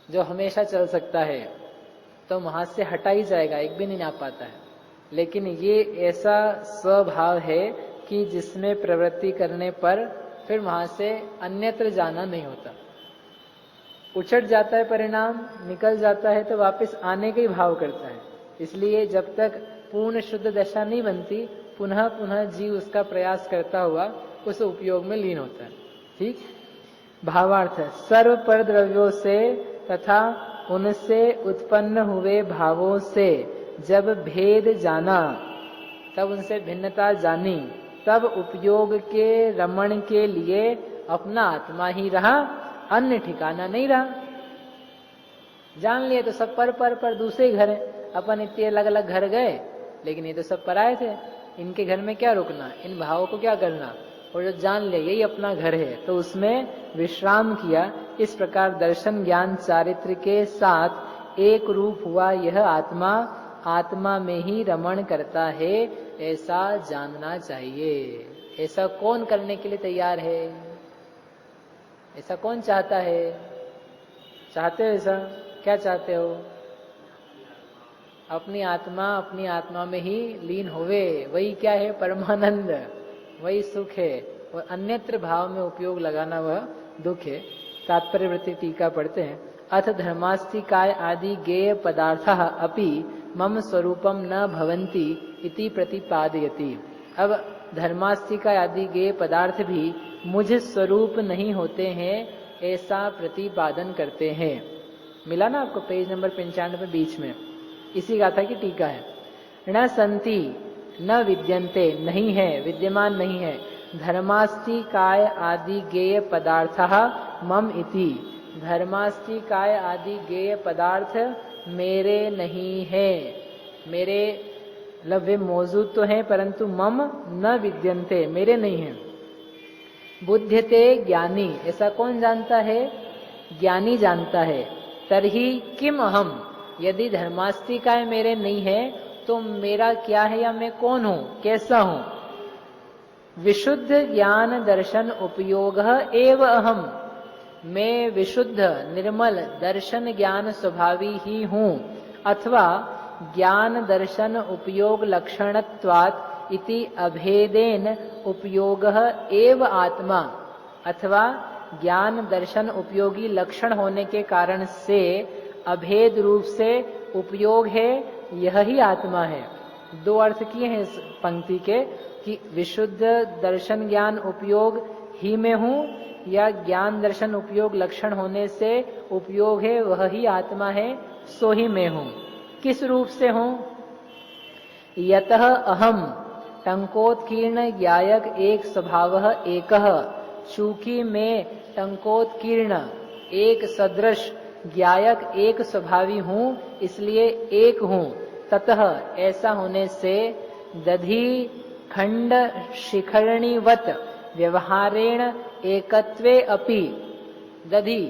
जो हमेशा चल सकता है, तो वहां से हटा ही जाएगा, एक भी नहीं आ पाता है। लेकिन ये ऐसा स्वभाव है कि जिसमें प्रवृत्ति करने पर फिर वहां से अन्यत्र जाना नहीं होता। उछट जाता है परिणाम, निकल जाता है तो वापस आने का ही भाव करता है। इसलिए जब तक पूर्ण शुद्ध दशा नहीं बनती, पुनः पुनः जीव उसका प्रयास करता हुआ उस उपयोग में लीन होता है। ठीक। भावार्थ है, सर्व पर द्रव्यों से तथा उनसे उत्पन्न हुए भावों से जब भेद जाना, तब उनसे भिन्नता जानी, तब उपयोग के रमण के लिए अपना आत्मा ही रहा, अन्य ठिकाना नहीं रहा। जान लिए तो सब पर दूसरे घर हैं, अपन इतने अलग अलग घर गए, लेकिन ये तो सब पराये थे, इनके घर में क्या रुकना, इन भावों को क्या करना, और जो जान ले यही अपना घर है तो उसमें विश्राम किया। इस प्रकार दर्शन ज्ञान चारित्र के साथ एक रूप हुआ यह आत्मा आत्मा में ही रमण करता है, ऐसा जानना चाहिए। ऐसा कौन करने के लिए तैयार है? ऐसा कौन चाहता है? चाहते हो ऐसा? क्या चाहते हो? अपनी आत्मा में ही लीन होवे, वही क्या है? परमानंद, वही सुख है, और अन्यत्र भाव में उपयोग लगाना वह दुख है। तात्पर्यवृत्ति टीका पढ़ते हैं। अथ धर्मास्तिकाय आदि गेय पदार्थः अपि मम स्वरूपम न भवन्ति इति प्रतिपादयति। अब धर्मास्तिका आदि गेय पदार्थ भी मुझ स्वरूप नहीं होते हैं, ऐसा प्रतिपादन करते हैं। मिला ना आपको पेज नंबर 95 बीच में, इसी गाथा की टीका है। न संति न विद्यन्ते, नहीं है, विद्यमान नहीं है, धर्मास्ति काय आदि गेय पदार्थः मम इति। धर्मास्ति काय आदि गेय पदार्थ मेरे नहीं है, मेरे वे मौजूद तो हैं परंतु मम न विद्यन्ते, मेरे नहीं है। बुध्यते ज्ञानी, ऐसा कौन जानता है? ज्ञानी जानता है। तरही किम अहम, यदि धर्मास्तिकाय मेरे नहीं है तो मेरा क्या है, या मैं कौन हूं, कैसा हूं? विशुद्ध ज्ञान दर्शन उपयोग एव अहम, मैं विशुद्ध निर्मल दर्शन ज्ञान स्वभावी ही हूं। अथवा ज्ञान दर्शन उपयोग लक्षणत्वात् इति अभेदेन उपयोग एव आत्मा, अथवा ज्ञान दर्शन उपयोगी लक्षण होने के कारण से अभेद रूप से उपयोग है, यह ही आत्मा है। दो अर्थ किए हैं इस पंक्ति के, कि विशुद्ध दर्शन ज्ञान उपयोग ही में हूं, या ज्ञान दर्शन उपयोग लक्षण होने से उपयोग है, वह ही आत्मा है, सो ही मैं हूं। किस रूप से हूं? यतः अहम टंकोत्कीर्ण ज्ञायक एक स्वभावः एकः, चूंकि मैं टंकोत्कीर्ण एक सदृश ज्ञायक एक स्वभावी हूं, इसलिए एक हूं। ततः ऐसा होने से दधि खंड शिखरणीवत व्यवहारेण एकत्वे अपि, दधि,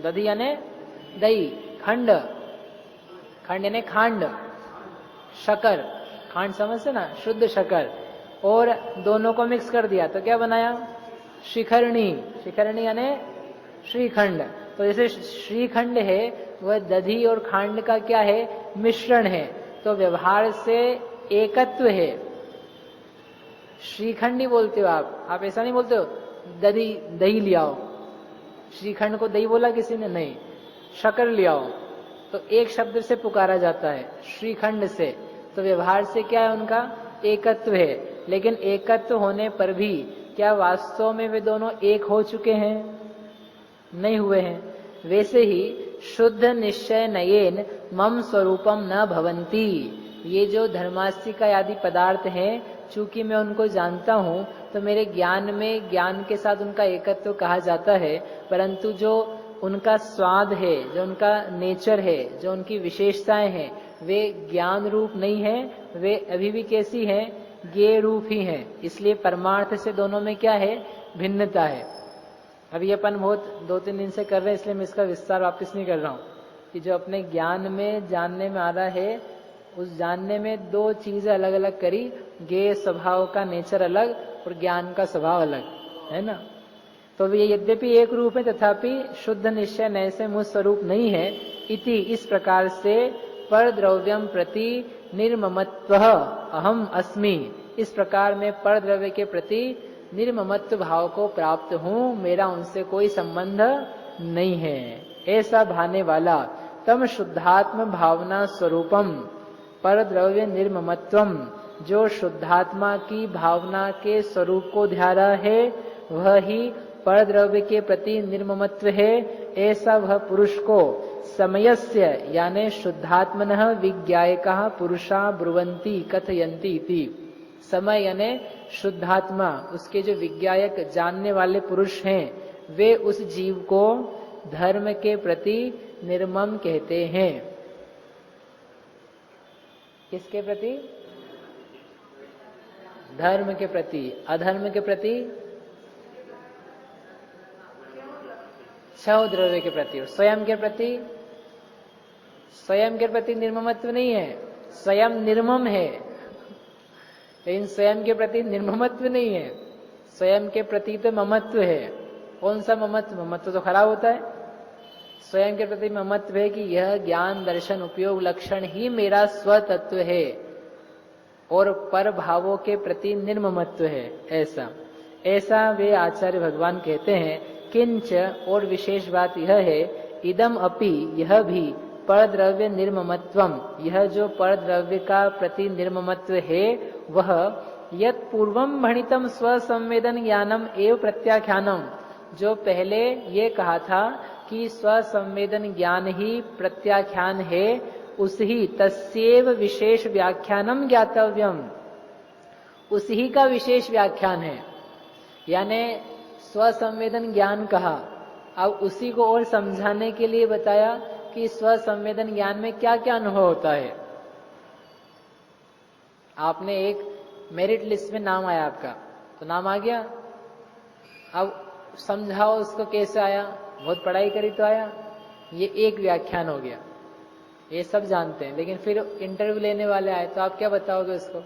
दधि यानी दही, खंड, खंड यानी खांड, शकर, खांड समझते ना, शुद्ध शकर, और दोनों को मिक्स कर दिया तो क्या बनाया? शिखरणी, शिखरणी यानी श्रीखंड। तो जैसे श्रीखंड है वह दधी और खांड का क्या है? मिश्रण है, तो व्यवहार से एकत्व है। श्रीखंड ही बोलते हो आप ऐसा नहीं बोलते हो दही, दही ले आओ। श्रीखंड को दही बोला किसी ने? नहीं। शक्कर ले आओ, तो एक शब्द से पुकारा जाता है, श्रीखंड से। तो व्यवहार से क्या है? उनका एकत्व है। लेकिन एकत्व होने पर भी क्या वास्तव में वे दोनों एक हो चुके हैं? नहीं हुए हैं। वैसे ही शुद्ध निश्चय नयेन मम स्वरूपम न भवन्ति, ये जो धर्मास्तिका आदि पदार्थ हैं, चूंकि मैं उनको जानता हूं तो मेरे ज्ञान में ज्ञान के साथ उनका एकत्व कहा जाता है, परंतु जो उनका स्वाद है, जो उनका नेचर है, जो उनकी विशेषताएं हैं, वे ज्ञान रूप नहीं है, वे अभी भी कैसी हैं? ज्ञेय रूप ही हैं। इसलिए परमार्थ से दोनों में क्या है? भिन्नता है। अभी अपन बहुत 2-3 दिन से कर रहे हैं, इसलिए मैं इसका विस्तार वापस नहीं कर रहा हूं, कि जो अपने ज्ञान में जानने में आ रहा है, उस जानने में दो चीजें अलग अलग करी, ज्ञेय स्वभाव का नेचर अलग और ज्ञान का स्वभाव अलग है ना। तो ये यद्यपि एक रूप है तथापि शुद्ध निश्चय नए से मुझ स्वरूप नहीं है। इति, इस प्रकार से पर द्रव्यम प्रति निर्ममत्व अहम अस्मि, इस प्रकार मैं पर द्रव्य के प्रति निर्ममत्व भाव को प्राप्त हूं, मेरा उनसे कोई संबंध नहीं है, ऐसा भाने वाला तम शुद्धात्म भावना स्वरूपम पर द्रव्य निर्ममत्वम, जो शुद्धात्मा की भावना के स्वरूप को ध्यान रहा है वह ही पर द्रव्य के प्रति निर्ममत्व है। ऐसा वह पुरुष को समयस्य यानी शुद्धात्मनः विज्ञायकः पुरुषा ब्रुवन्ति कथयन्ति इति। समय यानी शुद्धात्मा, उसके जो विज्ञायक जानने वाले पुरुष हैं, वे उस जीव को धर्म के प्रति निर्मम कहते हैं। किसके प्रति? धर्म के प्रति। अधर्म के प्रति? क्षय द्रव्य के प्रति। और स्वयं के प्रति? स्वयं के प्रति निर्ममत्व नहीं है, स्वयं निर्मम है, लेकिन स्वयं के प्रति निर्ममत्व नहीं है, स्वयं के प्रति तो ममत्व है। कौन सा ममत्व? ममत्व तो खराब होता है। स्वयं के प्रति ममत्व है कि यह ज्ञान दर्शन उपयोग लक्षण ही मेरा स्वतत्व है, और पर भावों के प्रति निर्ममत्व है। ऐसा वे आचार्य भगवान कहते हैं। किंच, और विशेष बात यह है, इदम अपि, यह भी, परद्रव्य निर्ममत्वम, यह जो परद्रव्य का प्रति निर्ममत्व है वह यत् पूर्वम भणितम स्वसंवेदन ज्ञानम एव प्रत्याख्यानम, जो पहले ये कहा था कि स्वसंवेदन ज्ञान ही प्रत्याख्यान है, उसी तस्येव विशेष व्याख्यानम ज्ञातव्यम, उसी का विशेष व्याख्यान है। यानी स्वसंवेदन ज्ञान कहा, अब उसी को और समझाने के लिए बताया कि स्वसंवेदन ज्ञान में क्या क्या अनुभव होता है। आपने एक मेरिट लिस्ट में नाम आया आपका, तो नाम आ गया, अब समझाओ उसको कैसे आया, बहुत पढ़ाई करी तो आया, ये एक व्याख्यान हो गया, ये सब जानते हैं। लेकिन फिर इंटरव्यू लेने वाले आए तो आप क्या बताओगे उसको?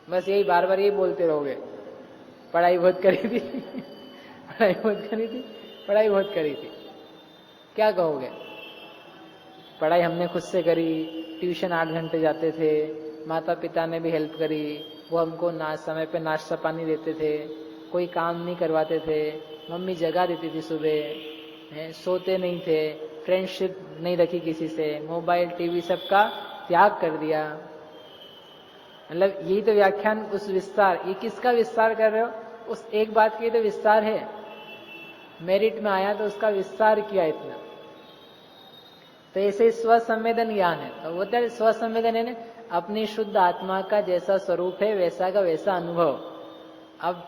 बस यही बार बार यही बोलते रहोगे, पढ़ाई बहुत करी थी पढ़ाई बहुत करी थी, पढ़ाई बहुत करी थी। क्या कहोगे? पढ़ाई हमने खुद से करी, ट्यूशन 8 घंटे जाते थे, माता पिता ने भी हेल्प करी, वो हमको समय पे नाश्ता पानी देते थे, कोई काम नहीं करवाते थे, मम्मी जगा देती थी सुबह, सोते नहीं थे, फ्रेंडशिप नहीं रखी किसी से, मोबाइल टीवी सबका त्याग कर दिया। मतलब यही तो व्याख्यान, उस विस्तार, ये किसका विस्तार कर रहे हो? उस एक बात की तो विस्तार है। मेरिट में आया तो उसका विस्तार किया इतना। तो ऐसे स्वसंवेदन ज्ञान है। तो वो स्वसंवेदन है ना, अपनी शुद्ध आत्मा का जैसा स्वरूप है वैसा का वैसा अनुभव। अब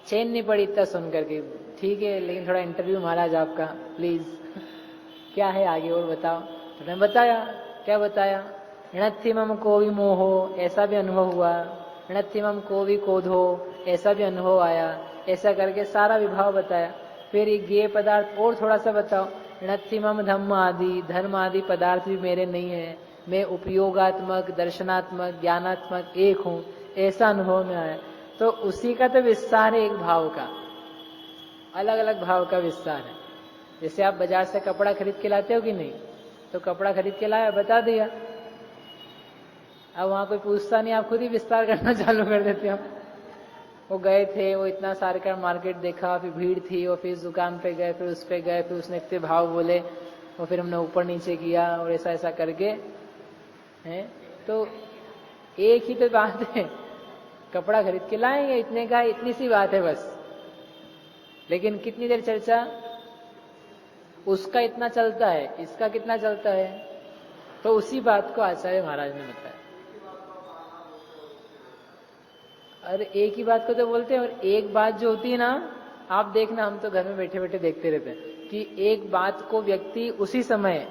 चैन नहीं पड़ी इतना सुन करके, ठीक है, लेकिन थोड़ा इंटरव्यू महाराज आपका प्लीज, क्या है आगे और बताओ। तो मैं बताया, क्या बताया? णत्थिमम को भी मोहो, ऐसा भी अनुभव हुआ, णत्थिमम को भी कोधो, ऐसा भी अनुभव आया। ऐसा करके सारा विभाव बताया। फिर एक ज्ञेय पदार्थ और थोड़ा सा बताओ, णत्थिमम धम्म आदि, धर्म आदि पदार्थ भी मेरे नहीं है, मैं उपयोगात्मक दर्शनात्मक ज्ञानात्मक एक हूँ, ऐसा अनुभव में आया। तो उसी का तो विस्तार है, एक भाव का, अलग अलग भाव का विस्तार है। जैसे आप बाजार से कपड़ा खरीद के लाते हो कि नहीं, तो कपड़ा खरीद के लाया, बता दिया, अब वहां कोई पूछता नहीं, आप खुद ही विस्तार करना चालू कर देते हो। वो गए थे, वो इतना सारे का मार्केट देखा, फिर भीड़ थी, और फिर दुकान पे गए, फिर उस पे गए, फिर उसने इतने भाव बोले, और फिर हमने ऊपर नीचे किया, और ऐसा ऐसा करके है। तो एक ही तो बात है, कपड़ा खरीद के लाएंगे, इतने का, इतनी सी बात है बस। लेकिन कितनी देर चर्चा, उसका इतना चलता है, इसका कितना चलता है। तो उसी बात को आचार्य महाराज ने बताया। अरे एक ही बात को तो बोलते हैं, और एक बात जो होती है ना, आप देखना, हम तो घर में बैठे बैठे देखते रहते हैं कि एक बात को व्यक्ति उसी समय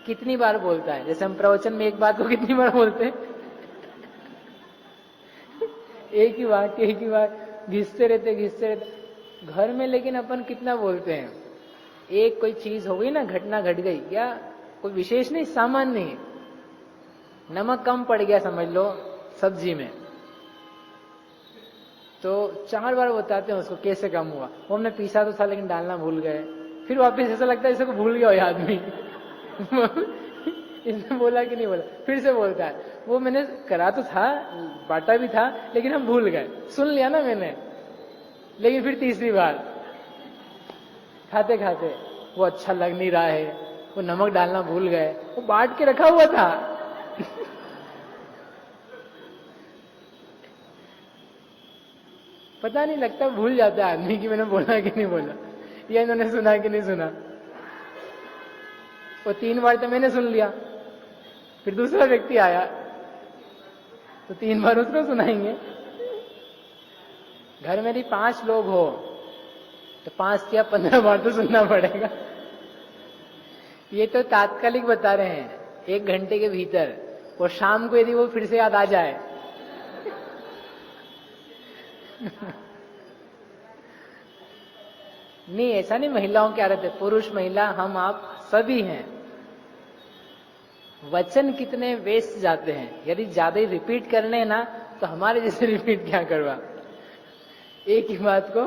कितनी बार बोलता है। जैसे हम प्रवचन में एक बात को कितनी बार बोलते हैं एक ही बात घिसते रहते घर में। लेकिन अपन कितना बोलते हैं? एक कोई चीज हो गई ना, घटना घट गई, या कोई विशेष नहीं, सामान्य नहीं, नमक कम पड़ गया समझ लो सब्जी में, तो 4 बार बताते हैं उसको कैसे कम हुआ। वो हमने पीसा तो था लेकिन डालना भूल गए। फिर वापस ऐसा लगता है इसको भूल गया हो आदमी इसने बोला कि नहीं बोला, फिर से बोलता है, वो मैंने करा तो था, बांटा भी था, लेकिन हम भूल गए। सुन लिया ना मैंने, लेकिन फिर तीसरी बार खाते खाते वो अच्छा लग नहीं रहा है, वो नमक डालना भूल गए, वो बांट के रखा हुआ था पता नहीं लगता, भूल जाता है आदमी कि मैंने बोला कि नहीं बोला, या इन्होंने सुना कि नहीं सुना। वो 3 बार तो मैंने सुन लिया, फिर दूसरा व्यक्ति आया तो 3 बार उसको सुनाएंगे। घर में भी 5 लोग हो तो 5 या 15 बार तो सुनना पड़ेगा। ये तो तात्कालिक बता रहे हैं, 1 घंटे के भीतर, और शाम को यदि वो फिर से याद आ जाए नहीं, ऐसा नहीं महिलाओं की आदत है, पुरुष महिला हम आप सभी हैं। वचन कितने वेस्ट जाते हैं, यदि ज्यादा ही रिपीट करने ना तो हमारे जैसे रिपीट क्या करवा। एक ही बात को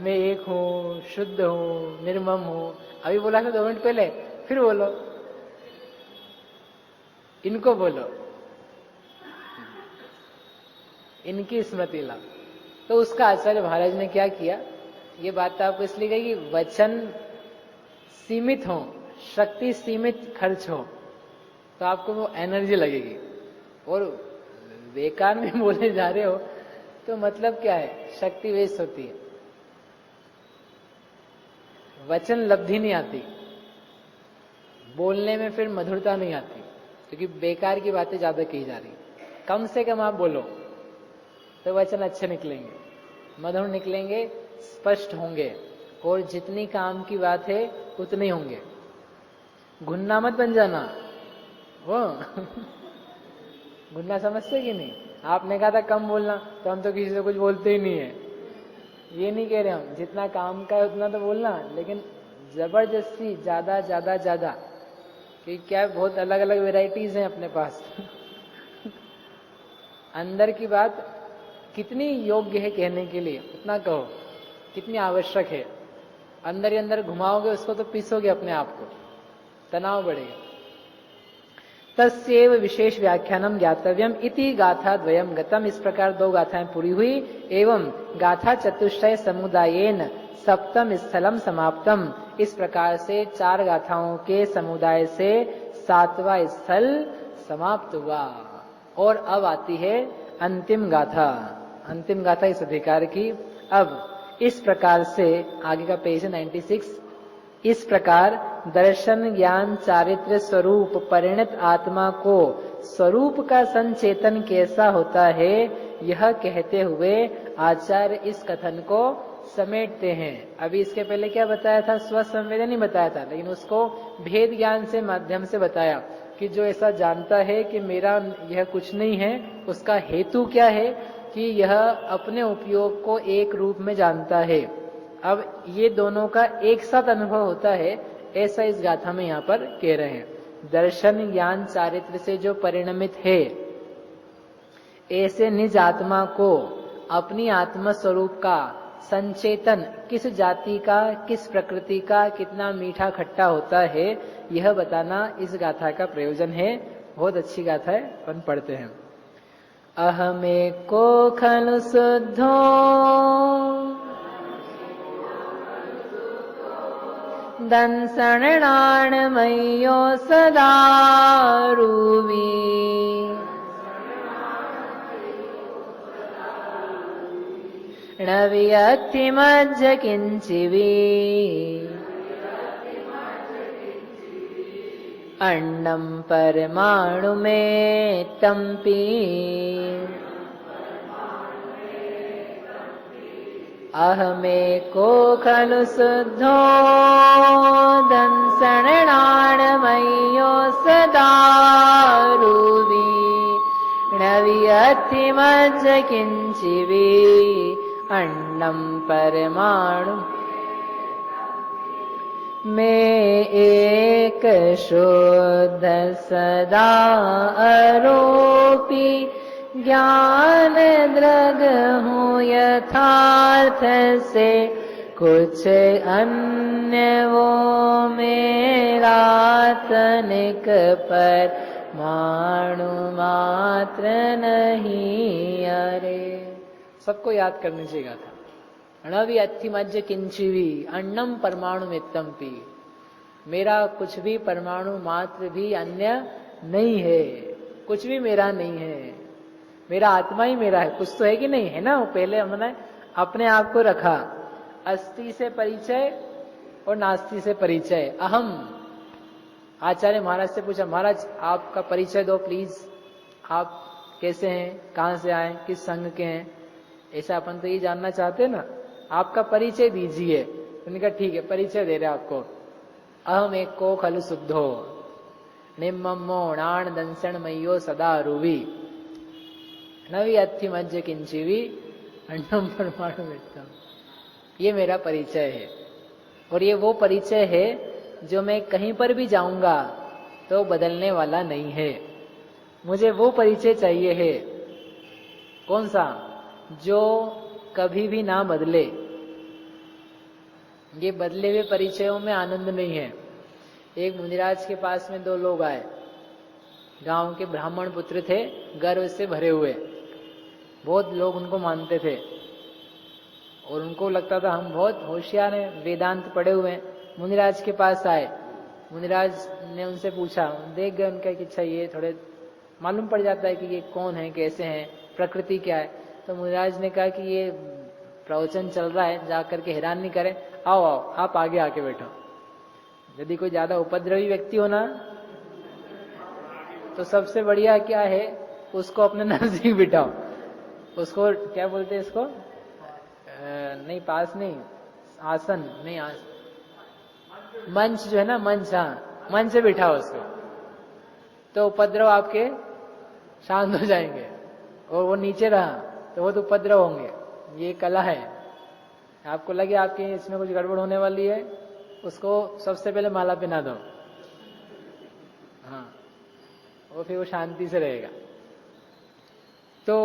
मैं एक हूं, शुद्ध हूं, निर्मम हूं, अभी बोला था 2 मिनट पहले, फिर बोलो, इनको बोलो, इनकी स्मृति लाओ। तो उसका आचार्य महाराज ने क्या किया, ये बात आपको इसलिए कही कि वचन सीमित हो, शक्ति सीमित खर्च हो, तो आपको वो एनर्जी लगेगी, और बेकार में बोले जा रहे हो तो मतलब क्या है, शक्ति वेस्ट होती है, वचन लब्धि नहीं आती, बोलने में फिर मधुरता नहीं आती, क्योंकि बेकार की बातें ज्यादा कही जा रही। कम से कम आप बोलो तो वचन अच्छे निकलेंगे, मधुर निकलेंगे, स्पष्ट होंगे, और जितनी काम की बात है उतने होंगे। गुन्ना मत बन जाना वो गुन्ना समझते कि नहीं। आपने कहा था कम बोलना, तो हम तो किसी से कुछ बोलते ही नहीं है, ये नहीं कह रहे हम, जितना काम का है उतना तो बोलना, लेकिन जबरदस्ती ज्यादा ज्यादा ज्यादा, कि क्या बहुत अलग अलग वेराइटीज हैं अपने पास अंदर की बात कितनी योग्य है कहने के लिए उतना कहो, कितनी आवश्यक है, अंदर ही अंदर घुमाओगे उसको तो पीसोगे अपने आप को, तनाव बढ़ेगा। तस्यैव विशेष व्याख्यानम ज्ञातव्यम इति गाथा द्वयम गतम। इस प्रकार 2 गाथाएं पूरी हुई। एवं गाथा चतुष्टय समुदायेन सप्तम स्थलम समाप्तम। इस प्रकार से 4 गाथाओं के समुदाय से 7वां स्थल समाप्त हुआ। और अब आती है अंतिम गाथा, अंतिम गाथा इस अधिकार की। अब इस प्रकार से आगे का पेज है 96। इस प्रकार दर्शन ज्ञान चारित्र स्वरूप परिणत आत्मा को स्वरूप का संचेतन कैसा होता है, यह कहते हुए आचार्य इस कथन को समेटते हैं। अभी इसके पहले क्या बताया था, स्वसंवेदन ही बताया था, लेकिन उसको भेद ज्ञान से माध्यम से बताया कि जो ऐसा जानता है कि मेरा यह कुछ नहीं है, उसका हेतु क्या है कि यह अपने उपयोग को एक रूप में जानता है। अब ये दोनों का एक साथ अनुभव होता है, ऐसा इस गाथा में यहाँ पर कह रहे हैं। दर्शन ज्ञान चारित्र से जो परिणमित है, ऐसे निज आत्मा को अपनी आत्म स्वरूप का संचेतन किस जाति का, किस प्रकृति का, कितना मीठा खट्टा होता है, यह बताना इस गाथा का प्रयोजन है। बहुत अच्छी गाथा है, अपन पढ़ते हैं। अहमेको खलु शुद्धो दंसणाणमयो सदा रूवी णवियत्तिमज्ज किञ्चिवी अन्नं परमाणुमें तम्पी अहमेको खलु शुद्धो दंसणाणमयो सदा रूवी णवियत्तिमज्ज किञ्चिवी अन्नं परमाणु में एक शुद्ध सदा आरोपी ज्ञान द्रग हूँ यथार्थ से कुछ अन्य वो मेरा तनिक पर माणु मात्र नहीं। अरे सबको याद करनी चाहिए था। अणवि अत्थिमज्ज किंचिवी अन्नम परमाणु मित्तम पी। मेरा कुछ भी परमाणु मात्र भी अन्य नहीं है, कुछ भी मेरा नहीं है, मेरा आत्मा ही मेरा है। कुछ तो है कि नहीं है ना। पहले हमने अपने आप को रखा, अस्थि से परिचय और नास्ति से परिचय। अहम। आचार्य महाराज से पूछा, महाराज आपका परिचय दो प्लीज, आप कैसे हैं, कहां से आए, किस संघ के हैं। ऐसा अपन तो ये जानना चाहते हैं ना, आपका परिचय दीजिए। उन्होंने कहा ठीक है परिचय दे रहे आपको। अहम एक को खलु शुद्धो निम्मो नाण दंसण मयो सदा रुवी नवी अथि मज्ज किंचिवी अंडम परमाणु व्यक्तम। ये मेरा परिचय है और ये वो परिचय है जो मैं कहीं पर भी जाऊंगा तो बदलने वाला नहीं है। मुझे वो परिचय चाहिए है। कौन सा? जो कभी भी ना बदले। ये बदले हुए परिचयों में आनंद नहीं है। एक मुनिराज के पास में दो लोग आए, गांव के ब्राह्मण पुत्र थे, गर्व से भरे हुए, बहुत लोग उनको मानते थे और उनको लगता था हम बहुत होशियार हैं, वेदांत पढ़े हुए हैं। मुनिराज के पास आए, मुनिराज ने उनसे पूछा, देख गए उनका कि अच्छा ये थोड़े मालूम पड़ जाता है कि ये कौन है, कैसे हैं, प्रकृति क्या है। तो मुनिराज ने कहा कि ये प्रवचन चल रहा है, जाकर के हैरान नहीं करें, आओ आओ आप आगे आके बैठो। यदि कोई ज्यादा उपद्रवी व्यक्ति हो ना तो सबसे बढ़िया क्या है, उसको अपने नजदीक बिठाओ। उसको क्या बोलते हैं इसको, नहीं पास नहीं, आसन नहीं, मंच जो है ना, मंच, हाँ मंच से बिठाओ उसको, तो उपद्रव आपके शांत हो जाएंगे। और वो नीचे रहा तो वो तो उपद्रव होंगे। ये कला है। आपको लगे आपके इसमें कुछ गड़बड़ होने वाली है, उसको सबसे पहले माला पहना दो, हाँ, वो फिर वो शांति से रहेगा। तो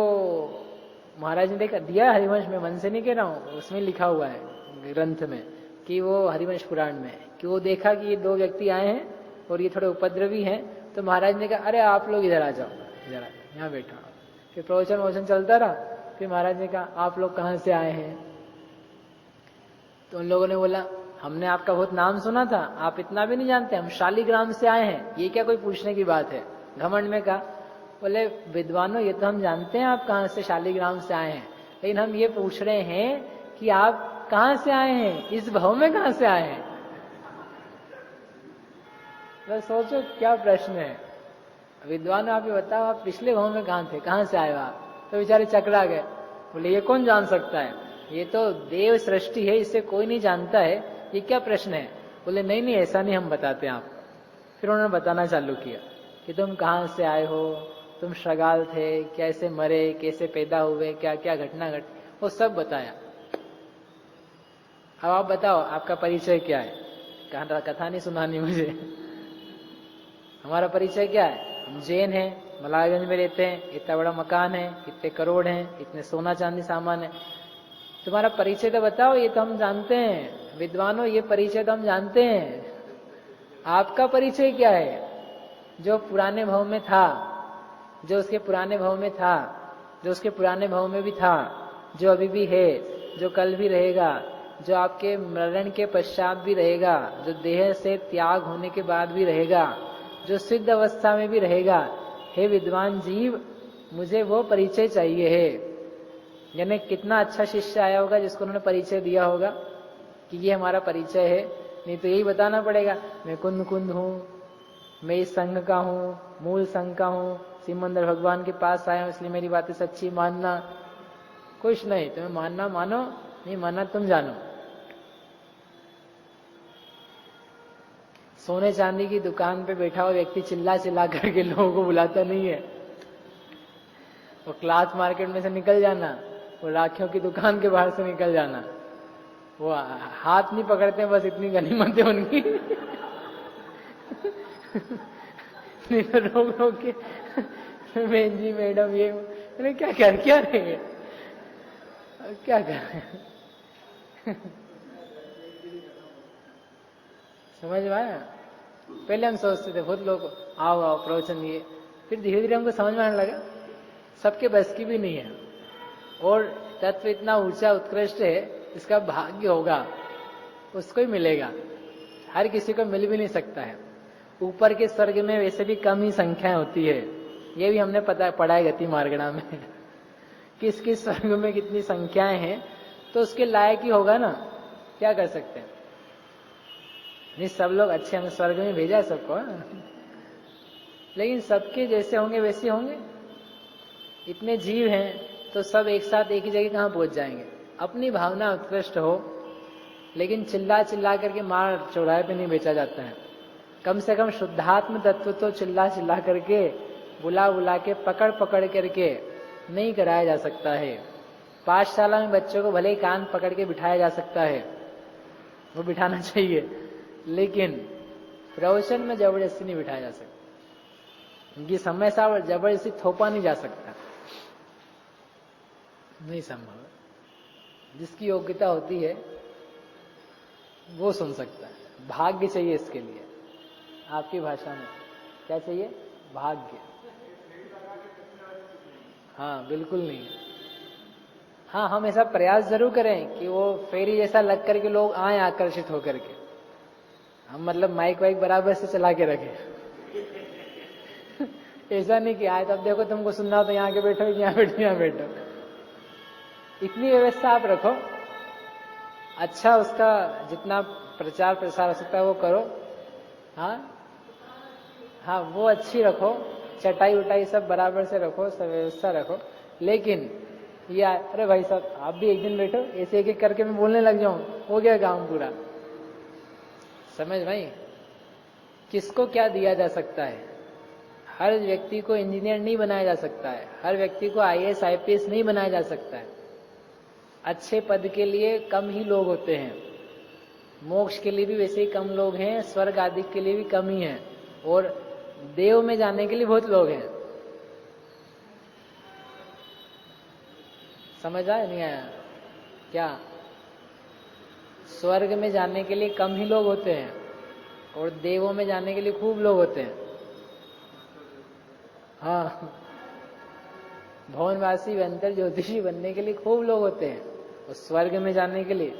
महाराज ने देखा, दिया हरिवंश में, मन से नहीं कह रहा हूं, उसमें लिखा हुआ है ग्रंथ में कि वो हरिवंश पुराण में, कि वो देखा कि ये दो व्यक्ति आए हैं और ये थोड़े उपद्रवी हैं। तो महाराज ने कहा, अरे आप लोग इधर आ जाओ, इधर आ जाओ, यहाँ बैठो। फिर प्रवचन चलता रहा। फिर महाराज ने कहा, आप लोग कहाँ से आए हैं? तो उन लोगों ने बोला, हमने आपका बहुत नाम सुना था, आप इतना भी नहीं जानते, हम शालिग्राम से आए हैं। ये क्या कोई पूछने की बात है? घमंड में कहा। बोले, विद्वानों ये तो हम जानते हैं आप कहाँ से शालिग्राम से आए हैं, लेकिन हम ये पूछ रहे हैं कि आप कहाँ से आए हैं, इस भव में कहाँ से आए हैं? तो सोचो क्या प्रश्न है। विद्वान आप ये बताओ, आप पिछले भव में कहाँ थे, कहाँ से आए हो आप? तो बेचारे चकरा गए। बोले, ये कौन जान सकता है, ये तो देव सृष्टि है, इसे कोई नहीं जानता है, ये क्या प्रश्न है? बोले, नहीं नहीं ऐसा नहीं हम बताते आप। फिर उन्होंने बताना चालू किया कि तुम कहाँ से आए हो, तुम श्रगाल थे, कैसे मरे, कैसे पैदा हुए, क्या क्या घटना घट, वो सब बताया। अब आप बताओ आपका परिचय क्या है? कथा नहीं सुनानी मुझे। हमारा परिचय क्या है? हम जैन हैं, मलायगंज में रहते हैं, इतना बड़ा मकान है, इतने करोड़ हैं, इतने सोना चांदी सामान है। तुम्हारा परिचय तो बताओ, ये तो हम जानते हैं। विद्वानों ये परिचय तो हम जानते हैं, आपका परिचय क्या है? जो पुराने भव में था, जो उसके पुराने भव में था, जो उसके पुराने भव में भी था, जो अभी भी है, जो कल भी रहेगा, जो आपके मरण के पश्चात भी रहेगा, जो देह से त्याग होने के बाद भी रहेगा, जो सिद्ध अवस्था में भी रहेगा। हे विद्वान जीव, मुझे वो परिचय चाहिए है। यानी कितना अच्छा शिष्य आया होगा जिसको उन्होंने परिचय दिया होगा कि ये हमारा परिचय है। नहीं तो यही बताना पड़ेगा, मैं कुंद कुंद हूँ, मैं इस संघ का हूँ, मूल संघ का हूँ, सिमंदर भगवान के पास आया हूँ, इसलिए मेरी बातें सच्ची मानना। कुछ नहीं, तुम्हें मानना मानो, नहीं मानना तुम जानो। सोने चांदी की दुकान पे बैठा हुआ व्यक्ति चिल्ला चिल्ला करके लोगों को बुलाता नहीं है। वो क्लाथ मार्केट में से निकल जाना, वो राखियों की दुकान के बाहर से निकल जाना, वो हाथ नहीं पकड़ते, बस इतनी गनीमत है उनकी। नहीं तो रोक रोक के, बहन जी मैडम ये, अरे क्या रहे हैं, क्या कर रहे हैं? समझ में आया? पहले हम सोचते थे बहुत लोग आओ आओ प्रवचन, ये फिर धीरे धीरे हमको समझ में आने लगा सबके बस की भी नहीं है। और तत्व इतना ऊंचा उत्कृष्ट है, इसका भाग्य होगा उसको ही मिलेगा, हर किसी को मिल भी नहीं सकता है। ऊपर के स्वर्ग में वैसे भी कम ही संख्याएं होती है, ये भी हमने पढ़ा है गति मार्गणा में। किस किस स्वर्ग में कितनी संख्याएं हैं, तो उसके लायक ही होगा ना, क्या कर सकते हैं। नहीं सब लोग अच्छे, हमें स्वर्ग में भेजा सबको, लेकिन सबके जैसे होंगे वैसे होंगे। इतने जीव हैं तो सब एक साथ एक ही जगह कहां पहुंच जाएंगे। अपनी भावना उत्कृष्ट हो, लेकिन चिल्ला चिल्ला करके मार चौराहे पे नहीं बेचा जाता है। कम से कम शुद्धात्म तत्व तो चिल्ला चिल्ला करके, बुला बुला के, पकड़ पकड़ करके नहीं कराया जा सकता है। पाठशाला में बच्चों को भले ही कान पकड़ के बिठाया जा सकता है, वो बिठाना चाहिए, लेकिन प्रवचन में जबरदस्ती नहीं बिठाया जा सकता। उनकी समय सा जबरदस्ती थोपा नहीं जा सकता, नहीं संभव। जिसकी योग्यता होती है वो सुन सकता है। भाग्य चाहिए इसके लिए। आपकी भाषा में क्या चाहिए? भाग्य। हाँ, बिल्कुल नहीं है। हाँ, हम ऐसा प्रयास जरूर करें कि वो फेरी जैसा लग करके लोग आए आकर्षित होकर के। हम मतलब माइक वाइक बराबर से चला के रखें। ऐसा नहीं कि आए तब देखो तुमको सुनना हो तो यहाँ के बैठो, यहाँ बैठो, यहाँ बैठो। इतनी व्यवस्था आप रखो, अच्छा उसका जितना प्रचार प्रसार हो सकता है वो करो। हाँ हाँ, वो अच्छी रखो, चटाई उटाई सब बराबर से रखो, सब व्यवस्था रखो। लेकिन ये अरे भाई साहब आप भी एक दिन बैठो, ऐसे एक एक करके मैं बोलने लग जाऊं, हो गया काम पूरा। समझ भाई, किसको क्या दिया जा सकता है? हर व्यक्ति को इंजीनियर नहीं बनाया जा सकता है, हर व्यक्ति को IAS IPS नहीं बनाया जा सकता है। अच्छे पद के लिए कम ही लोग होते हैं, मोक्ष के लिए भी वैसे ही कम लोग हैं, स्वर्ग आदि के लिए भी कम ही हैं, और देव में जाने के लिए बहुत लोग हैं। समझ आया नहीं आया क्या? स्वर्ग में जाने के लिए कम ही लोग होते हैं और देवों में जाने के लिए खूब लोग होते हैं। हाँ, भवनवासी व्यंतर ज्योतिषी बनने के लिए खूब लोग होते हैं, और स्वर्ग में जाने के लिए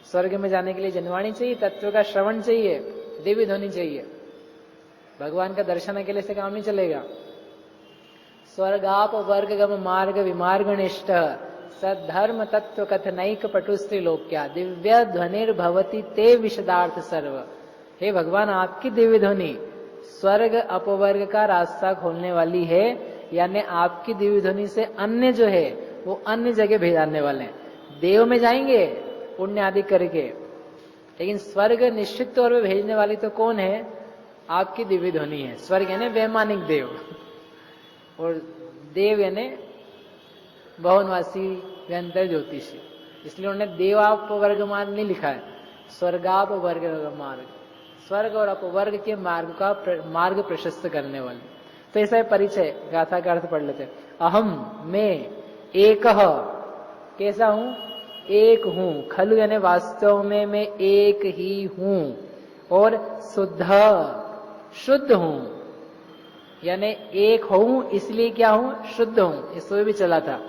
स्वर्ग में जाने के लिए जनवाणी चाहिए, तत्व का श्रवण चाहिए, दिव्य ध्वनि चाहिए। भगवान का दर्शन अकेले से काम नहीं चलेगा। स्वर्गाप वर्ग गम मार्ग विमार्गनिष्ठ सद्धर्म तत्व कथनैक पटुस्त्रिलोक्या दिव्य ध्वनिर्भवती ते विशदार्थ सर्व। हे भगवान, आपकी दिव्य ध्वनि स्वर्ग अपवर्ग का रास्ता खोलने वाली है, यानी आपकी दिव्य ध्वनि से अन्य जो है वो अन्य जगह भेजाने वाले हैं। देव में जाएंगे पुण्य आदि करके, लेकिन स्वर्ग निश्चित तौर पे भेजने वाली तो कौन है? आपकी दिव्य ध्वनि है। स्वर्ग यानी वैमानिक देव, और देव यानी भवनवासी व्यंतर ज्योतिषी। इसलिए उन्होंने देवाप वर्ग मार्ग नहीं लिखा है, स्वर्गाप वर्ग मार्ग, स्वर्ग और अपवर्ग के मार्ग का मार्ग प्रशस्त करने वाले। तो ऐसा परिचय गाथा का अर्थ पढ़ लेते। अहम, मैं, एक, कैसा हूं? एक हूं। खलु यानी वास्तव में मैं एक ही हूं, और शुद्ध, शुद्ध हूं, यानी एक हूं इसलिए क्या हूं? शुद्ध हूं। इसमें भी चला था।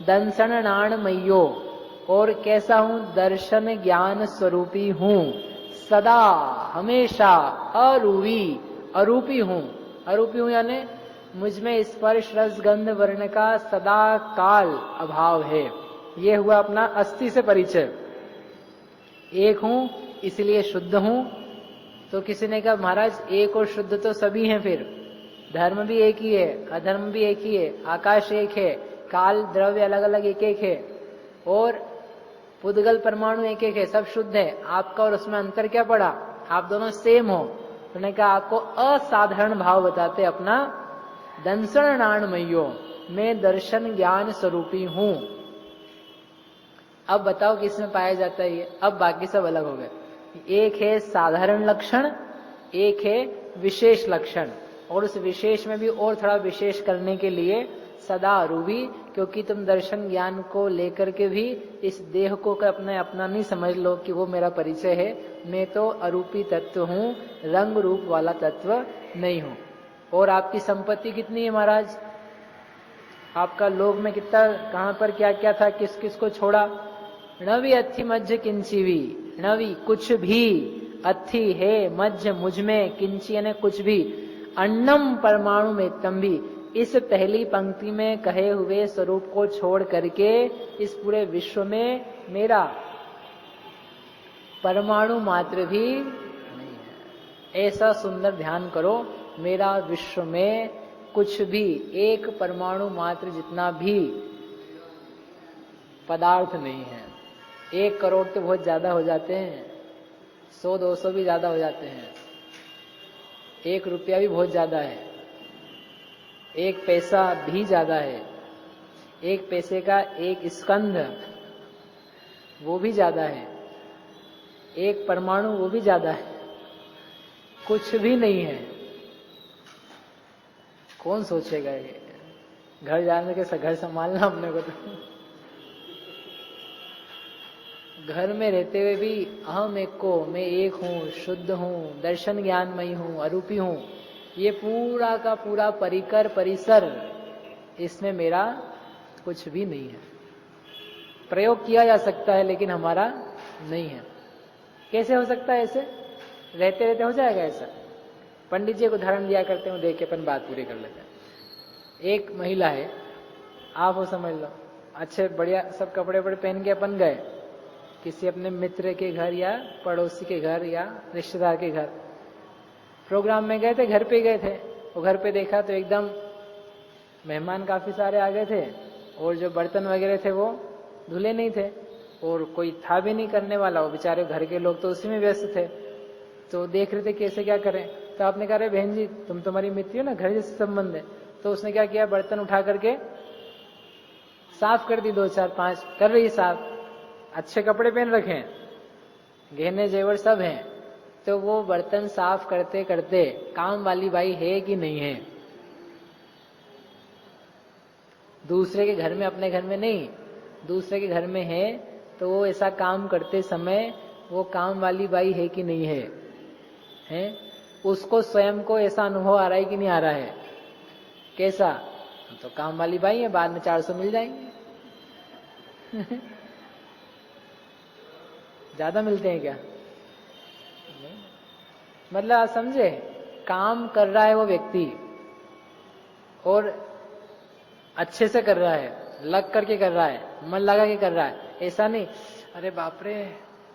दंसन नाणमयो, और कैसा हूं? दर्शन ज्ञान स्वरूपी हूं, सदा हमेशा अरूपी, अरूपी हूं। अरूपी हूं यानी मुझमें स्पर्श रस गंध वर्ण का सदा काल अभाव है। ये हुआ अपना अस्थि से परिचय। एक हूं इसलिए शुद्ध हूं। तो किसी ने कहा महाराज एक और शुद्ध तो सभी हैं, फिर धर्म भी एक ही है, अधर्म भी एक ही है, आकाश एक है, काल द्रव्य अलग अलग एक एक है, और पुद्गल परमाणु एक एक है, सब शुद्ध है। आपका और उसमें अंतर क्या पड़ा? आप दोनों सेम हो। उन्होंने कहा आपको असाधारण भाव बताते अपना। दंसन नाणमयो, मैं दर्शन ज्ञान स्वरूपी हूं। अब बताओ किसमें पाया जाता है ये? अब बाकी सब अलग हो गए। एक है साधारण लक्षण, एक है विशेष लक्षण, और उस विशेष में भी और थोड़ा विशेष करने के लिए सदा अरूपी, क्योंकि तुम दर्शन ज्ञान को लेकर के भी इस देह को अपना नहीं समझ लो कि वो मेरा परिचय है। मैं तो अरूपी तत्व हूं, रंग रूप वाला तत्व नहीं हूं। और आपकी संपत्ति कितनी है महाराज? आपका लोक में कितना, कहां पर क्या क्या था, किस किस को छोड़ा? नवी अथि मध्य किंचिवी, नवी कुछ भी, अथि है, मध्य मुझ में, किंची यानी कुछ भी, अन्नम परमाणु में तंभी, इस पहली पंक्ति में कहे हुए स्वरूप को छोड़ करके इस पूरे विश्व में मेरा परमाणु मात्र भी नहीं है। ऐसा सुंदर ध्यान करो, मेरा विश्व में कुछ भी, एक परमाणु मात्र जितना भी पदार्थ नहीं है। 1 करोड़ तो बहुत ज्यादा हो जाते हैं, 100-200 भी ज्यादा हो जाते हैं, 1 रुपया भी बहुत ज्यादा है, 1 पैसा भी ज्यादा है, 1 पैसे का 1 स्कंध वो भी ज्यादा है, 1 परमाणु वो भी ज्यादा है, कुछ भी नहीं है। कौन सोचेगा ये? घर जाने के घर संभालना अपने को तो। घर में रहते हुए भी अहम एक को, मैं एक हूँ, शुद्ध हूँ, दर्शन ज्ञानमयी हूँ, अरूपी हूँ, ये पूरा का पूरा परिकर परिसर, इसमें मेरा कुछ भी नहीं है। प्रयोग किया जा सकता है लेकिन हमारा नहीं है। कैसे हो सकता है ऐसे? रहते रहते हो जाएगा ऐसा? पंडित जी को उदाहरण दिया करते हैं, देख के अपन बात पूरी कर लेते हैं। एक महिला है, आप वो समझ लो, अच्छे बढ़िया सब कपड़े वपड़े पहन के अपन गए किसी अपने मित्र के घर या पड़ोसी के घर या रिश्तेदार के घर, प्रोग्राम में गए थे, घर पे गए थे, वो घर पे देखा तो एकदम मेहमान काफी सारे आ गए थे और जो बर्तन वगैरह थे वो धुले नहीं थे और कोई था भी नहीं करने वाला, वो बेचारे घर के लोग तो उसी में व्यस्त थे। तो देख रहे थे कैसे क्या करें, तो आपने कहा अरे बहन जी तुम तुम्हारी मित्र हो ना, घर जैसे संबंध है। तो उसने क्या किया, बर्तन उठा करके साफ कर दी, 2-4-5 कर रही साफ, अच्छे कपड़े पहन रखे हैं, गहने जेवर सब हैं, तो वो बर्तन साफ करते करते काम वाली बाई है कि नहीं है? दूसरे के घर में, अपने घर में नहीं, दूसरे के घर में है, तो वो ऐसा काम करते समय वो काम वाली बाई है कि नहीं है? हैं? उसको स्वयं को ऐसा अनुभव आ रहा है कि नहीं आ रहा है? कैसा? तो काम वाली बाई है, बाद में 400 मिल जाएंगे। ज्यादा मिलते हैं क्या? नहीं। मतलब आप समझे, काम कर रहा है वो व्यक्ति और अच्छे से कर रहा है, लग करके कर रहा है, मन लगा के कर रहा है। ऐसा नहीं अरे बाप रे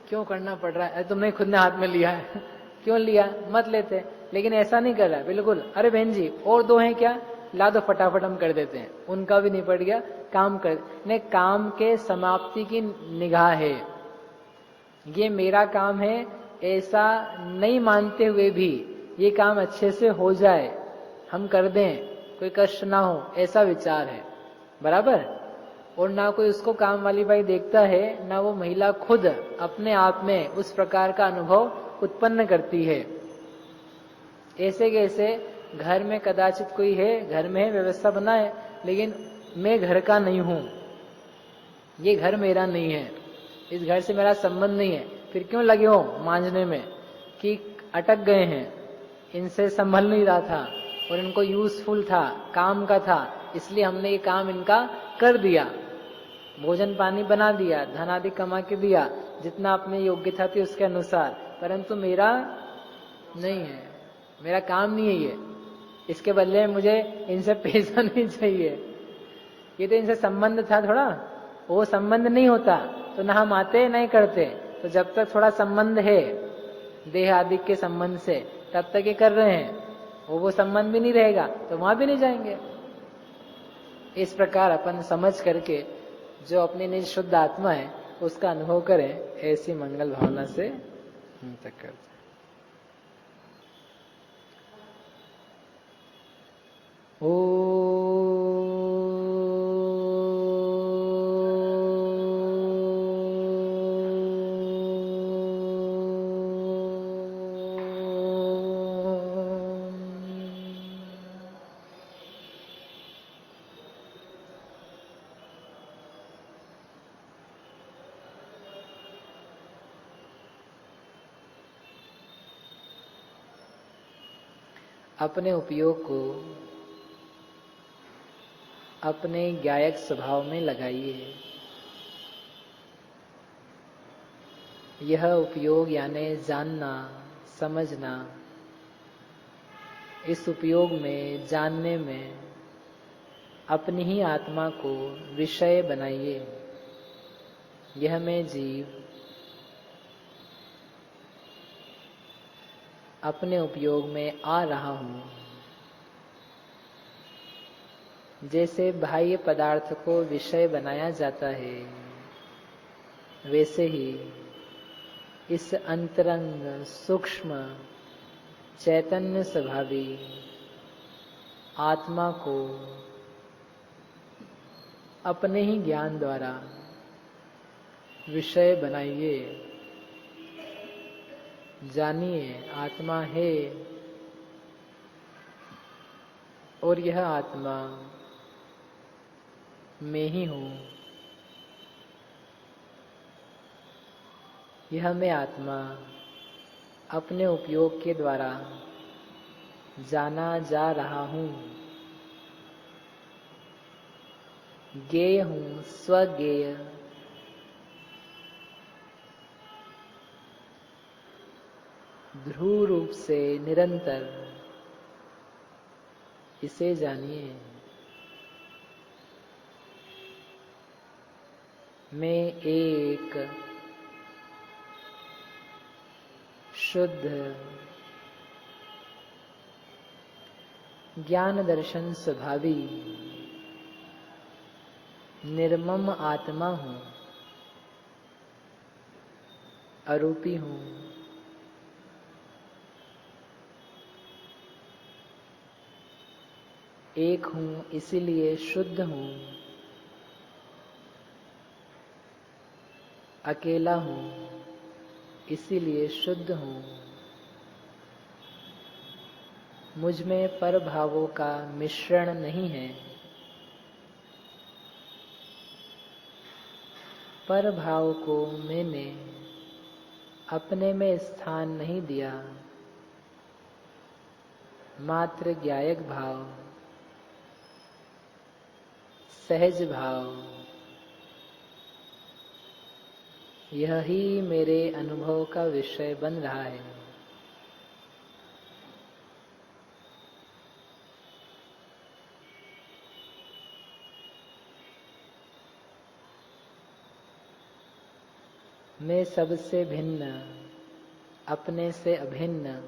क्यों करना पड़ रहा है, अरे तुमने खुद ने हाथ में लिया है क्यों लिया, मत लेते। लेकिन ऐसा नहीं कर रहा है बिल्कुल, अरे बहन जी और 2 हैं क्या, ला दो, फटाफट हम कर देते हैं, उनका भी निपट गया, काम कर। नहीं, काम के समाप्ति की निगाह है, ये मेरा काम है, ऐसा नहीं मानते हुए भी ये काम अच्छे से हो जाए, हम कर दें, कोई कष्ट ना हो, ऐसा विचार है। बराबर? और ना कोई उसको काम वाली बाई देखता है, ना वो महिला खुद अपने आप में उस प्रकार का अनुभव उत्पन्न करती है। ऐसे कैसे घर में कदाचित कोई है, घर में व्यवस्था बना है, लेकिन मैं घर का नहीं हूं, ये घर मेरा नहीं है, इस घर से मेरा संबंध नहीं है, फिर क्यों लगे हो मांझने में कि अटक गए हैं, इनसे संभल नहीं रहा था और इनको यूजफुल था, काम का था, इसलिए हमने ये काम इनका कर दिया, भोजन पानी बना दिया, धन आदि कमा के दिया, जितना अपने योग्यता थी उसके अनुसार, परंतु मेरा नहीं है, मेरा काम नहीं है ये, इसके बदले में मुझे इनसे पैसा नहीं चाहिए, ये तो इनसे संबंध था थोड़ा, वो संबंध नहीं होता तो ना हम आते ना ही करते। तो जब तक थोड़ा संबंध है देह आदि के संबंध से, तब तक ये कर रहे हैं, वो संबंध भी नहीं रहेगा तो वहां भी नहीं जाएंगे। इस प्रकार अपन समझ करके जो अपनी निज शुद्ध आत्मा है उसका अनुभव करें, ऐसी मंगल भावना से हम तक करते हैं। अपने उपयोग को अपने गायक स्वभाव में लगाइए। यह उपयोग यानी जानना, समझना, इस उपयोग में, जानने में अपनी ही आत्मा को विषय बनाइए। यह मैं जीव अपने उपयोग में आ रहा हूं। जैसे बाह्य पदार्थ को विषय बनाया जाता है, वैसे ही इस अंतरंग सूक्ष्म चैतन्य स्वभावी आत्मा को अपने ही ज्ञान द्वारा विषय बनाइए। जानिए आत्मा है और यह आत्मा मैं ही हूँ। यह मैं आत्मा अपने उपयोग के द्वारा जाना जा रहा हूँ। ज्ञेय हूँ, स्वज्ञेय। ध्रुव रूप से निरंतर इसे जानिए। मैं एक शुद्ध ज्ञान दर्शन स्वभावी निर्मम आत्मा हूँ, अरूपी हूँ। एक हूँ इसीलिए शुद्ध हूँ। अकेला हूँ इसीलिए शुद्ध हूँ। मुझ में पर भावों का मिश्रण नहीं है। पर भाव को मैंने अपने में स्थान नहीं दिया। मात्र ज्ञायक भाव, सहज भाव, यह ही मेरे अनुभव का विषय बन रहा है। मैं सबसे भिन्न, अपने से अभिन्न,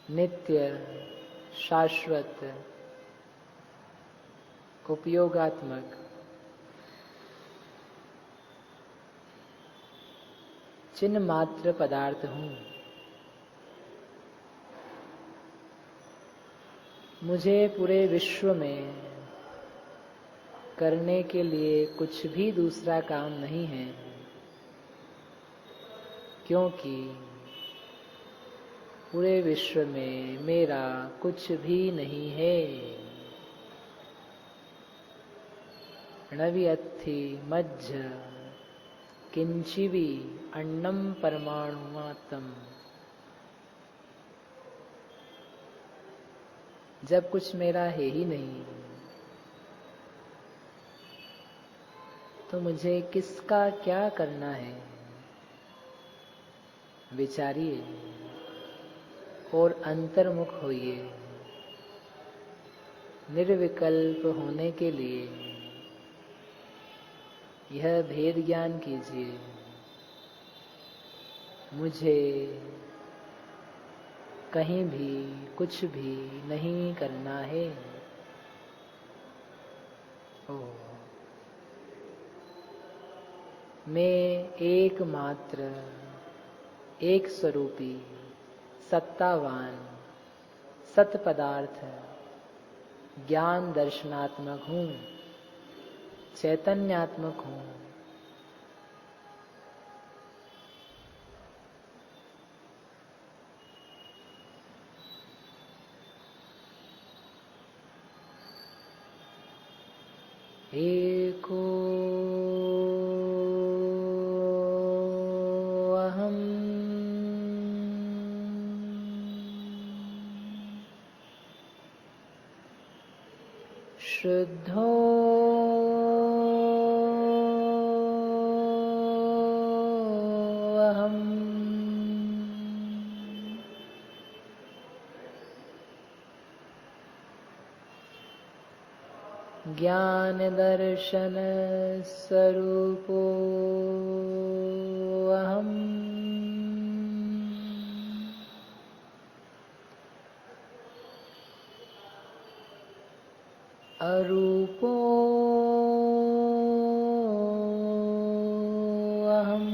नित्य, शाश्वत, उपयोगात्मक, चिन्ह मात्र पदार्थ हूँ। मुझे पूरे विश्व में करने के लिए कुछ भी दूसरा काम नहीं है, क्योंकि पूरे विश्व में मेरा कुछ भी नहीं है। णवियत्थि मज्झ किंचिवी अन्नम परमाणुमात्म। जब कुछ मेरा है ही नहीं, तो मुझे किसका क्या करना है? विचारिए और अंतर्मुख होइए। निर्विकल्प होने के लिए यह भेद ज्ञान कीजिए। मुझे कहीं भी कुछ भी नहीं करना है। मैं एकमात्र, एक स्वरूपी, सत्तावान, सत पदार्थ, ज्ञान दर्शनात्मक हूँ, चैतन्यात्मक हूँ। एको अहम् शुद्धो अहम् ज्ञान दर्शन स्वरूपो अहम् अरूपो अहम्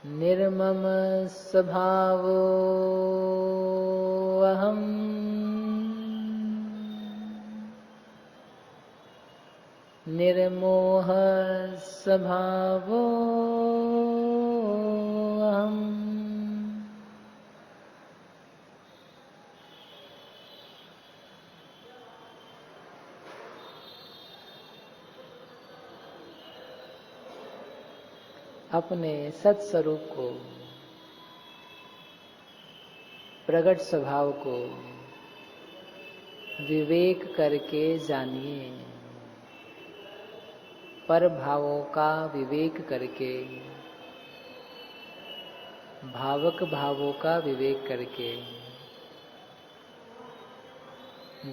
निर्मम स्वभावो अहम् निर्मोह स्वभावो अहम् अपने सत्स्वरूप को, प्रगट स्वभाव को विवेक करके जानिए, पर भावों का विवेक करके, भावक भावों का विवेक करके,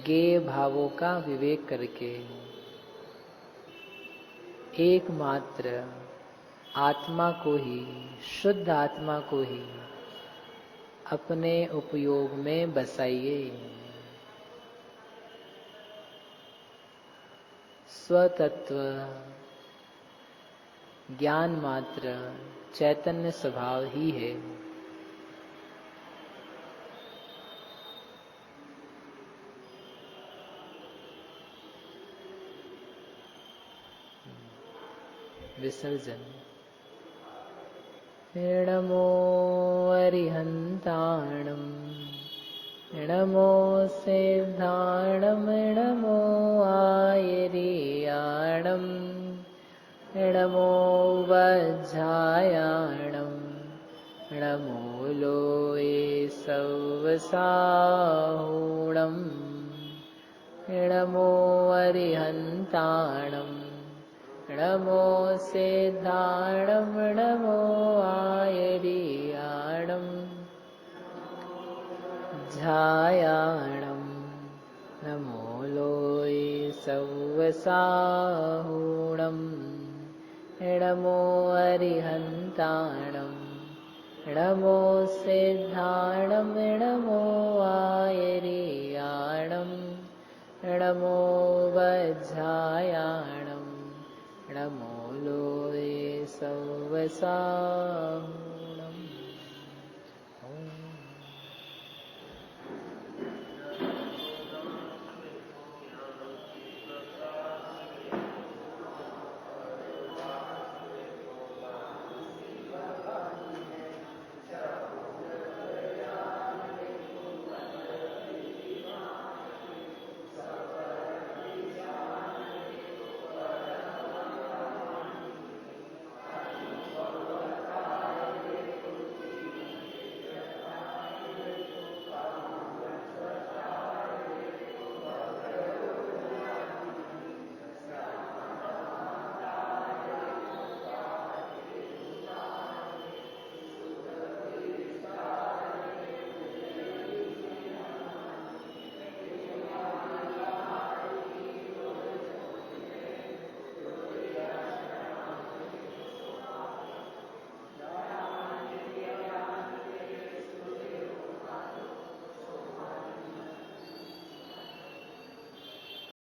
गेय भावों का विवेक करके एकमात्र आत्मा को ही, शुद्ध आत्मा को ही अपने उपयोग में बसाइए। स्वतत्व ज्ञान मात्र चैतन्य स्वभाव ही है। विसर्जन। नमो अरिहन्ताणं नमो सिद्धाणं नमो आयर्याणं नमो वज्रायाणं नमो लोये सवसाहुणं नमो अरिहन्ताणं नमो सिद्धाणं नमो आयर्याणं झायाणं नमो लोये सवसाहुणं नमो अरिहन्ताणं नमो सिद्धाणं नमो आयर्याणं नमो वज्रायाणं नमो लोये सवसाहुणम्।